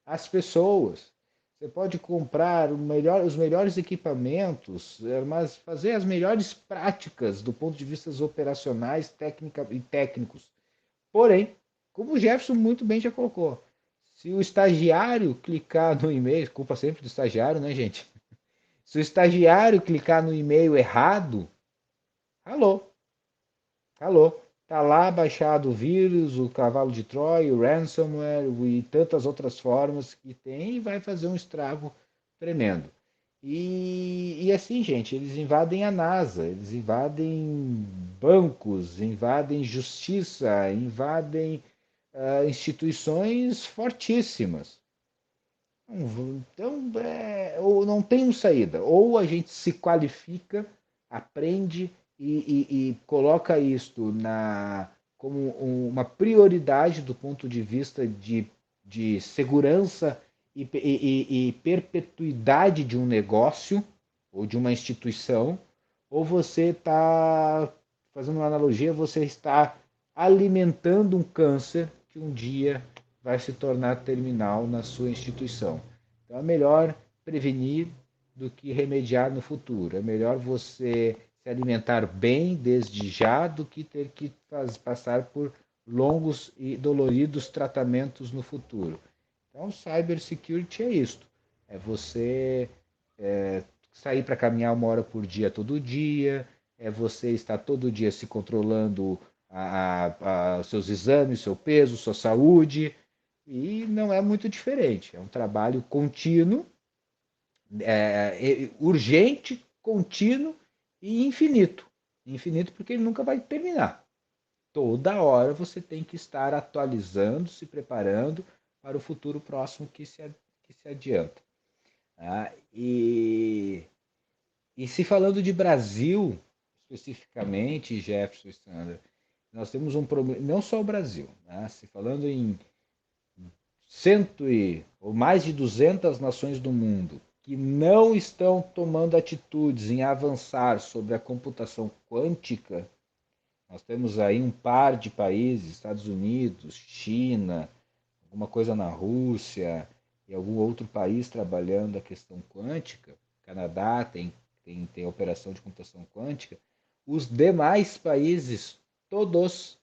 As pessoas. Você pode comprar os melhores equipamentos, mas fazer as melhores práticas do ponto de vista operacionais e técnicos. Porém, como o Jefferson muito bem já colocou, se o estagiário clicar no e-mail, culpa sempre do estagiário, né, gente? Se o estagiário clicar no e-mail errado, alô, alô, tá lá baixado o vírus, o cavalo de Troia, o ransomware e tantas outras formas que tem, e vai fazer um estrago tremendo. E assim, gente, eles invadem a NASA, eles invadem bancos, invadem justiça, invadem instituições fortíssimas. Então, ou não tem saída. Ou a gente se qualifica, aprende e coloca isto como uma prioridade do ponto de vista de segurança e perpetuidade de um negócio ou de uma instituição, ou você está, fazendo uma analogia, você está alimentando um câncer que um dia vai se tornar terminal na sua instituição. Então é melhor prevenir do que remediar no futuro. É melhor você se alimentar bem desde já do que ter que passar por longos e doloridos tratamentos no futuro. Então, cybersecurity é isto. É você sair para caminhar 1 hora por dia todo dia, é você estar todo dia se controlando os seus exames, seu peso, sua saúde, e não é muito diferente. É um trabalho contínuo, urgente, contínuo e infinito. Infinito porque ele nunca vai terminar. Toda hora você tem que estar atualizando, se preparando para o futuro próximo que se adianta. E se falando de Brasil, especificamente, Jefferson e Sandra, nós temos um problema, não só o Brasil, né? Se falando em ou mais de 200 nações do mundo que não estão tomando atitudes em avançar sobre a computação quântica, nós temos aí um par de países, Estados Unidos, China, alguma coisa na Rússia e algum outro país trabalhando a questão quântica. Canadá tem operação de computação quântica. Os demais países, todos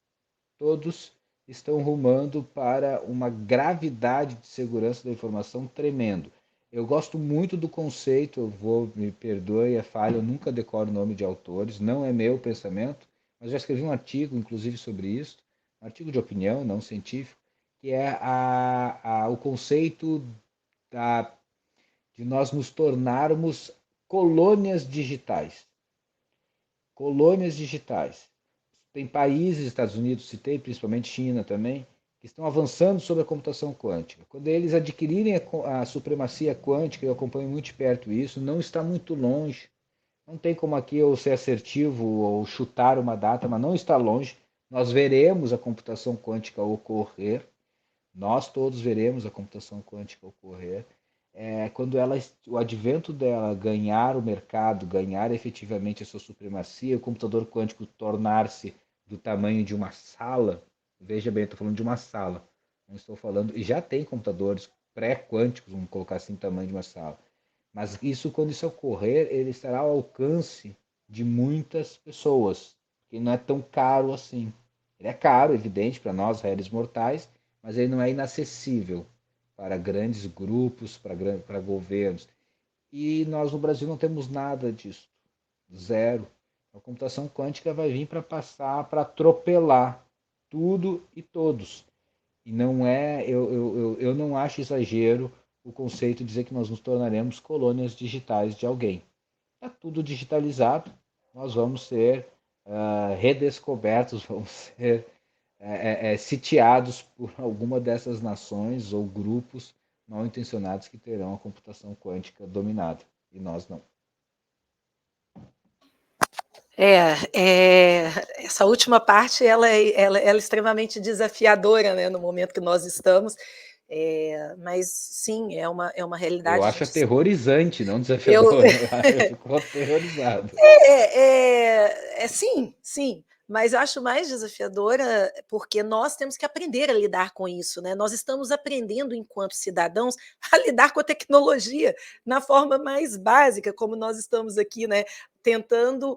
estão rumando para uma gravidade de segurança da informação tremendo. Eu gosto muito do conceito, me perdoe a falha, eu nunca decoro o nome de autores, não é meu pensamento, mas já escrevi um artigo, inclusive, sobre isso, um artigo de opinião, não científico, que é o conceito de nós nos tornarmos colônias digitais. Colônias digitais. Tem países, Estados Unidos, citei, principalmente China também, que estão avançando sobre a computação quântica. Quando eles adquirirem a supremacia quântica, eu acompanho muito de perto isso, não está muito longe. Não tem como aqui eu ser assertivo ou chutar uma data, mas não está longe. Nós veremos a computação quântica ocorrer. Nós todos veremos a computação quântica ocorrer. Quando o advento dela ganhar o mercado, ganhar efetivamente a sua supremacia, o computador quântico tornar-se do tamanho de uma sala, veja bem, eu estou falando de uma sala, não estou falando, e já tem computadores pré-quânticos, vamos colocar assim, tamanho de uma sala, mas quando isso ocorrer, ele estará ao alcance de muitas pessoas, que não é tão caro assim. Ele é caro, evidente, para nós, réis mortais, mas ele não é inacessível para grandes grupos, para governos. E nós no Brasil não temos nada disso. Zero. A computação quântica vai vir para passar, para atropelar tudo e todos. E não é, eu não acho exagero o conceito de dizer que nós nos tornaremos colônias digitais de alguém. Está tudo digitalizado, nós vamos ser redescobertos, vamos ser sitiados por alguma dessas nações ou grupos mal intencionados que terão a computação quântica dominada, e nós não. Essa última parte ela é extremamente desafiadora, né, no momento que nós estamos. Mas, sim, é uma realidade. Eu A acho gente... aterrorizante, não Eu... desafiador. Eu fico aterrorizado. Sim, sim. Mas eu acho mais desafiadora porque nós temos que aprender a lidar com isso, né? Nós estamos aprendendo, enquanto cidadãos, a lidar com a tecnologia na forma mais básica, como nós estamos aqui, né? Tentando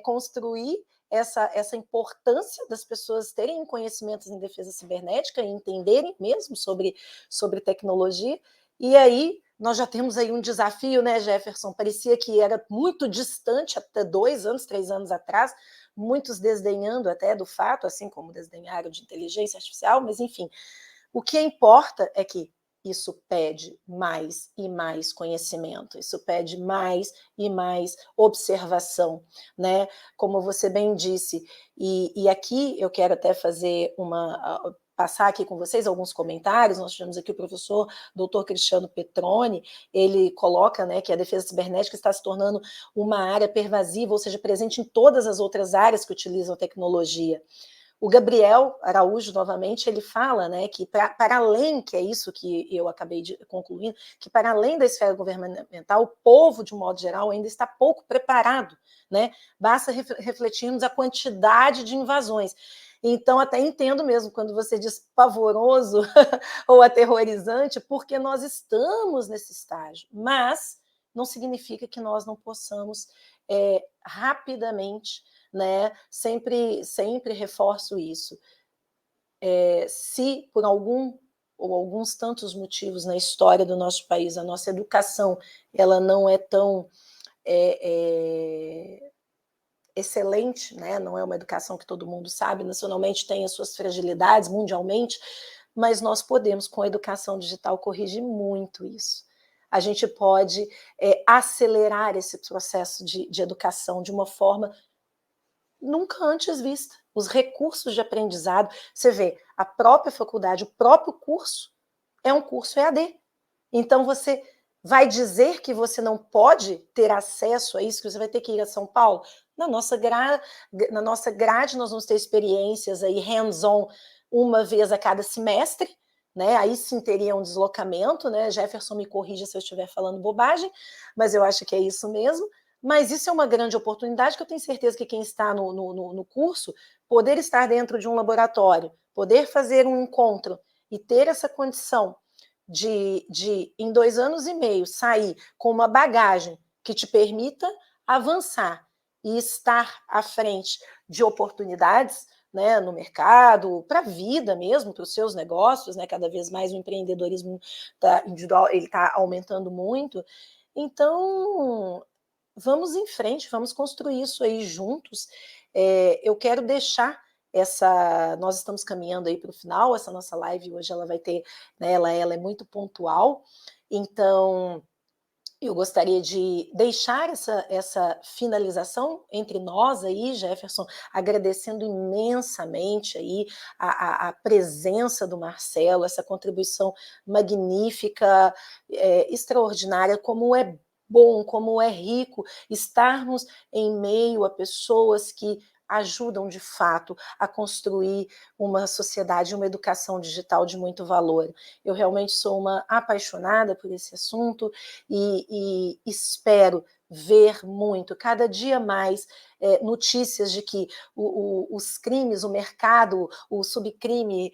construir essa importância das pessoas terem conhecimentos em defesa cibernética e entenderem mesmo sobre tecnologia. E aí nós já temos aí um desafio, né, Jefferson? Parecia que era muito distante, até 2 anos, 3 anos atrás, muitos desdenhando até do fato, assim como desdenharam de inteligência artificial, mas enfim, o que importa é que isso pede mais e mais conhecimento, isso pede mais e mais observação, né? Como você bem disse, e aqui eu quero até fazer passar aqui com vocês alguns comentários. Nós tivemos aqui o professor Dr. Cristiano Petroni, ele coloca, né, que a defesa cibernética está se tornando uma área pervasiva, ou seja, presente em todas as outras áreas que utilizam a tecnologia. O Gabriel Araújo, novamente, ele fala, né, que para além, que é isso que eu acabei de concluindo, que para além da esfera governamental, o povo, de um modo geral, ainda está pouco preparado, né? Basta refletirmos a quantidade de invasões. Então, até entendo mesmo quando você diz pavoroso ou aterrorizante, porque nós estamos nesse estágio, mas não significa que nós não possamos rapidamente, né? Sempre reforço isso. Se por algum ou alguns tantos motivos na história do nosso país a nossa educação ela não é tão excelente, né? Não é uma educação que todo mundo sabe, nacionalmente tem as suas fragilidades, mundialmente, mas nós podemos, com a educação digital, corrigir muito isso. A gente pode acelerar esse processo de educação de uma forma nunca antes vista. Os recursos de aprendizado, você vê, a própria faculdade, o próprio curso, é um curso EAD. Então, você vai dizer que você não pode ter acesso a isso, que você vai ter que ir a São Paulo? Na nossa grade, nós vamos ter experiências aí hands-on uma vez a cada semestre, né? Aí sim teria um deslocamento, né? Jefferson me corrija se eu estiver falando bobagem, mas eu acho que é isso mesmo. Mas isso é uma grande oportunidade que eu tenho certeza que quem está no curso, poder estar dentro de um laboratório, poder fazer um encontro e ter essa condição de em 2 anos e meio, sair com uma bagagem que te permita avançar e estar à frente de oportunidades, né, no mercado, para a vida mesmo, para os seus negócios, né, cada vez mais o empreendedorismo individual ele está aumentando muito. Então, vamos em frente, vamos construir isso aí juntos. Eu quero deixar nós estamos caminhando aí para o final, essa nossa live hoje ela vai ter, né, ela é muito pontual, então eu gostaria de deixar essa finalização entre nós aí, Jefferson, agradecendo imensamente aí a presença do Marcelo, essa contribuição magnífica, extraordinária, como é bom, como é rico estarmos em meio a pessoas que ajudam de fato a construir uma sociedade, uma educação digital de muito valor. Eu realmente sou uma apaixonada por esse assunto e espero ver muito, cada dia mais, notícias de que os crimes, o mercado, o subcrime,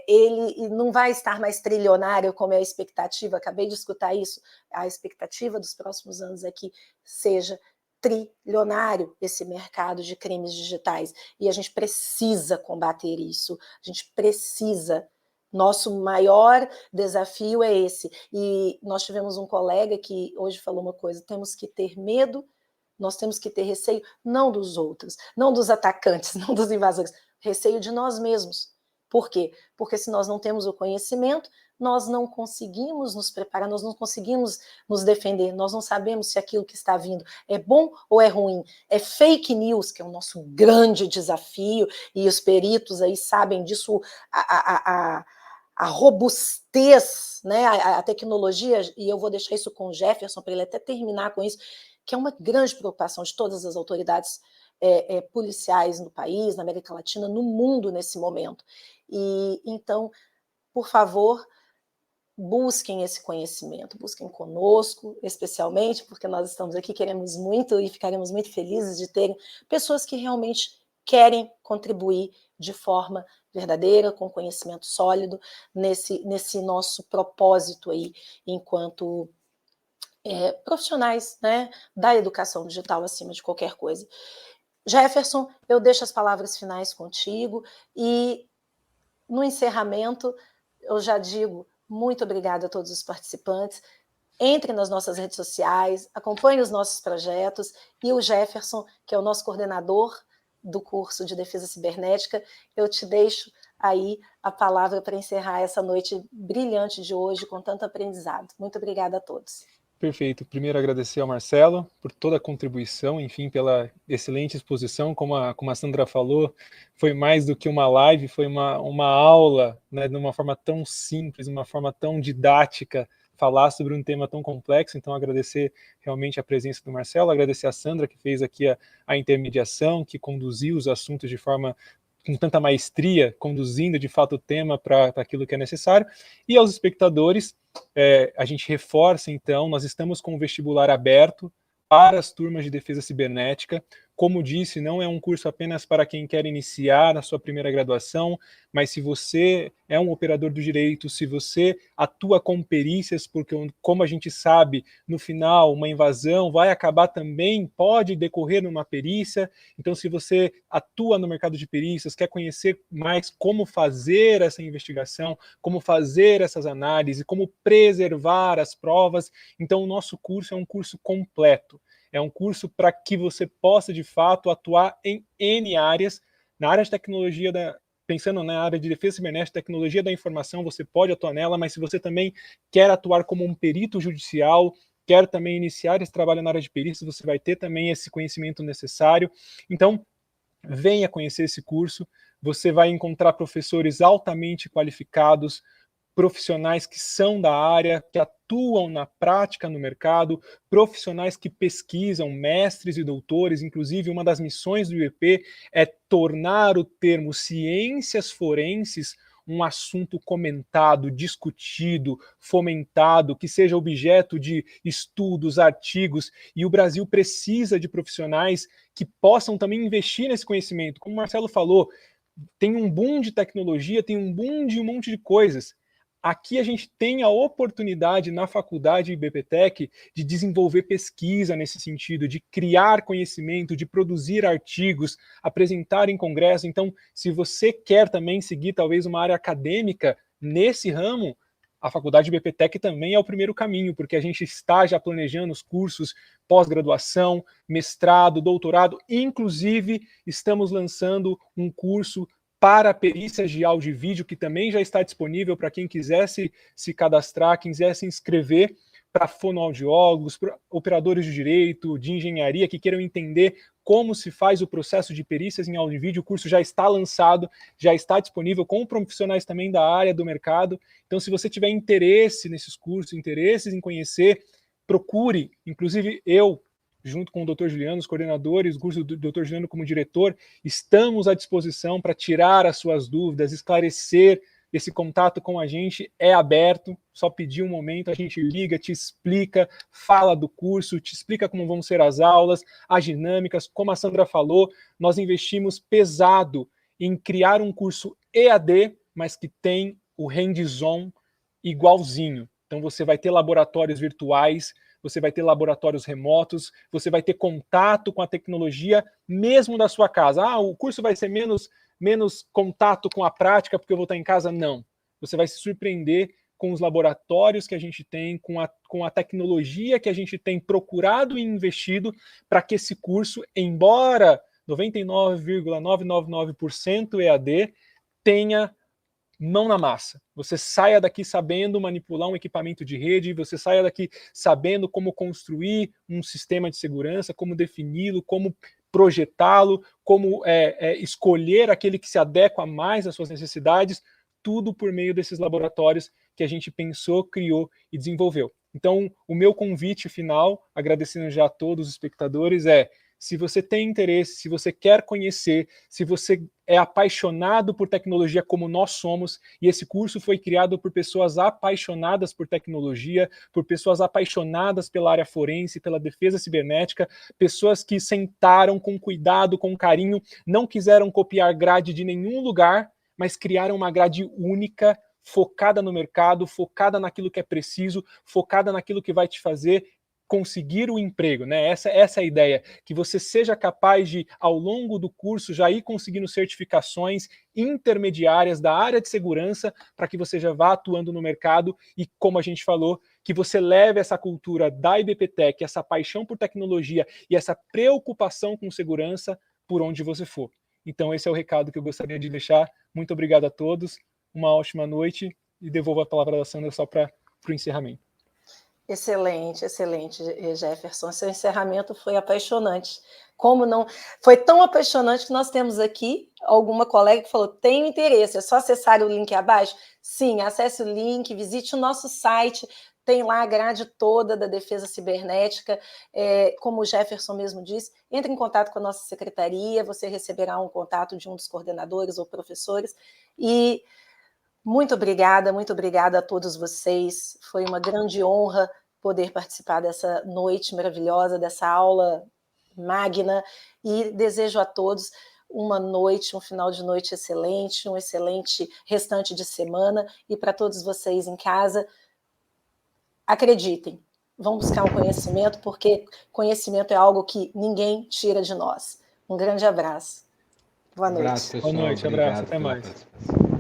ele não vai estar mais trilionário como é a expectativa, acabei de escutar isso, a expectativa dos próximos anos é que seja trilionário esse mercado de crimes digitais, e a gente precisa combater isso, a gente precisa. Nosso maior desafio é esse. E nós tivemos um colega que hoje falou uma coisa: temos que ter medo, nós temos que ter receio, não dos outros, não dos atacantes, não dos invasores, receio de nós mesmos. Por quê? Porque se nós não temos o conhecimento, nós não conseguimos nos preparar, nós não conseguimos nos defender, nós não sabemos se aquilo que está vindo é bom ou é ruim. É fake news, que é o nosso grande desafio, e os peritos aí sabem disso, a robustez, né, a tecnologia, e eu vou deixar isso com o Jefferson para ele até terminar com isso, que é uma grande preocupação de todas as autoridades policiais no país, na América Latina, no mundo nesse momento. E então, por favor, busquem esse conhecimento, busquem conosco, especialmente, porque nós estamos aqui, queremos muito e ficaremos muito felizes de terem pessoas que realmente querem contribuir de forma verdadeira, com conhecimento sólido, nesse nosso propósito aí, enquanto profissionais, né, da educação digital acima de qualquer coisa. Jefferson, eu deixo as palavras finais contigo e, no encerramento, eu já digo muito obrigada a todos os participantes. Entre nas nossas redes sociais, acompanhe os nossos projetos e o Jefferson, que é o nosso coordenador do curso de Defesa Cibernética, eu te deixo aí a palavra para encerrar essa noite brilhante de hoje com tanto aprendizado. Muito obrigada a todos. Perfeito. Primeiro, agradecer ao Marcelo por toda a contribuição, enfim, pela excelente exposição. Como a Sandra falou, foi mais do que uma live, foi uma aula, né, de uma forma tão simples, uma forma tão didática, falar sobre um tema tão complexo. Então, agradecer realmente a presença do Marcelo, agradecer a Sandra, que fez aqui a intermediação, que conduziu os assuntos de forma com tanta maestria, conduzindo de fato o tema para aquilo que é necessário, e aos espectadores, a gente reforça então, nós estamos com o vestibular aberto para as turmas de defesa cibernética. Como disse, não é um curso apenas para quem quer iniciar a sua primeira graduação, mas se você é um operador do direito, se você atua com perícias, porque, como a gente sabe, no final, uma invasão vai acabar também, pode decorrer numa perícia. Então, se você atua no mercado de perícias, quer conhecer mais como fazer essa investigação, como fazer essas análises, como preservar as provas, então o nosso curso é um curso completo. É um curso para que você possa, de fato, atuar em N áreas. Na área de tecnologia, pensando na área de defesa cibernética, tecnologia da informação, você pode atuar nela, mas se você também quer atuar como um perito judicial, quer também iniciar esse trabalho na área de perícia, você vai ter também esse conhecimento necessário. Então, venha conhecer esse curso. Você vai encontrar professores altamente qualificados, profissionais que são da área, que atuam na prática no mercado, profissionais que pesquisam, mestres e doutores. Inclusive, uma das missões do IBP é tornar o termo ciências forenses um assunto comentado, discutido, fomentado, que seja objeto de estudos, artigos, e o Brasil precisa de profissionais que possam também investir nesse conhecimento. Como o Marcelo falou, tem um boom de tecnologia, tem um boom de um monte de coisas. Aqui a gente tem a oportunidade na faculdade IBPTEC de desenvolver pesquisa nesse sentido, de criar conhecimento, de produzir artigos, apresentar em congresso. Então, se você quer também seguir talvez uma área acadêmica nesse ramo, a faculdade IBPTEC também é o primeiro caminho, porque a gente está já planejando os cursos pós-graduação, mestrado, doutorado, inclusive estamos lançando um curso para perícias de áudio e vídeo, que também já está disponível para quem quisesse se cadastrar, quem quisesse se inscrever, para fonoaudiólogos, para operadores de direito, de engenharia, que queiram entender como se faz o processo de perícias em áudio e vídeo. O curso já está lançado, já está disponível com profissionais também da área do mercado. Então, se você tiver interesse nesses cursos, interesses em conhecer, procure. Inclusive, eu, junto com o Dr. Juliano, os coordenadores, o curso do Dr. Juliano como diretor, estamos à disposição para tirar as suas dúvidas, esclarecer. Esse contato com a gente é aberto, só pedir um momento, a gente liga, te explica, fala do curso, te explica como vão ser as aulas, as dinâmicas. Como a Sandra falou, nós investimos pesado em criar um curso EAD, mas que tem o hands-on igualzinho. Então você vai ter laboratórios virtuais, você vai ter laboratórios remotos, você vai ter contato com a tecnologia mesmo da sua casa. Ah, o curso vai ser menos contato com a prática porque eu vou estar em casa? Não. Você vai se surpreender com os laboratórios que a gente tem, com a tecnologia que a gente tem procurado e investido para que esse curso, embora 99,999% EAD, tenha mão na massa. Você saia daqui sabendo manipular um equipamento de rede, você saia daqui sabendo como construir um sistema de segurança, como defini-lo, como projetá-lo, como escolher aquele que se adequa mais às suas necessidades, tudo por meio desses laboratórios que a gente pensou, criou e desenvolveu. Então, o meu convite final, agradecendo já a todos os espectadores, se você tem interesse, se você quer conhecer, se você é apaixonado por tecnologia como nós somos, e esse curso foi criado por pessoas apaixonadas por tecnologia, por pessoas apaixonadas pela área forense, pela defesa cibernética, pessoas que sentaram com cuidado, com carinho, não quiseram copiar grade de nenhum lugar, mas criaram uma grade única, focada no mercado, focada naquilo que é preciso, focada naquilo que vai te fazer conseguir o emprego, né? Essa é a ideia, que você seja capaz de, ao longo do curso, já ir conseguindo certificações intermediárias da área de segurança para que você já vá atuando no mercado e, como a gente falou, que você leve essa cultura da IBPTech, essa paixão por tecnologia e essa preocupação com segurança por onde você for. Então esse é o recado que eu gostaria de deixar. Muito obrigado a todos, uma ótima noite e devolvo a palavra da Sandra só para o encerramento. Excelente, excelente, Jefferson. Seu encerramento foi apaixonante. Como não? Foi tão apaixonante que nós temos aqui alguma colega que falou: tenho interesse, é só acessar o link abaixo? Sim, acesse o link, visite o nosso site, tem lá a grade toda da defesa cibernética. Como o Jefferson mesmo disse, entre em contato com a nossa secretaria, você receberá um contato de um dos coordenadores ou professores. E muito obrigada a todos vocês. Foi uma grande honra poder participar dessa noite maravilhosa, dessa aula magna, e desejo a todos uma noite, um final de noite excelente, um excelente restante de semana, e para todos vocês em casa, acreditem, vão buscar um conhecimento, porque conhecimento é algo que ninguém tira de nós. Um grande abraço. Boa noite. Abraço, pessoal. Boa noite, Obrigado abraço, até pela mais. participação.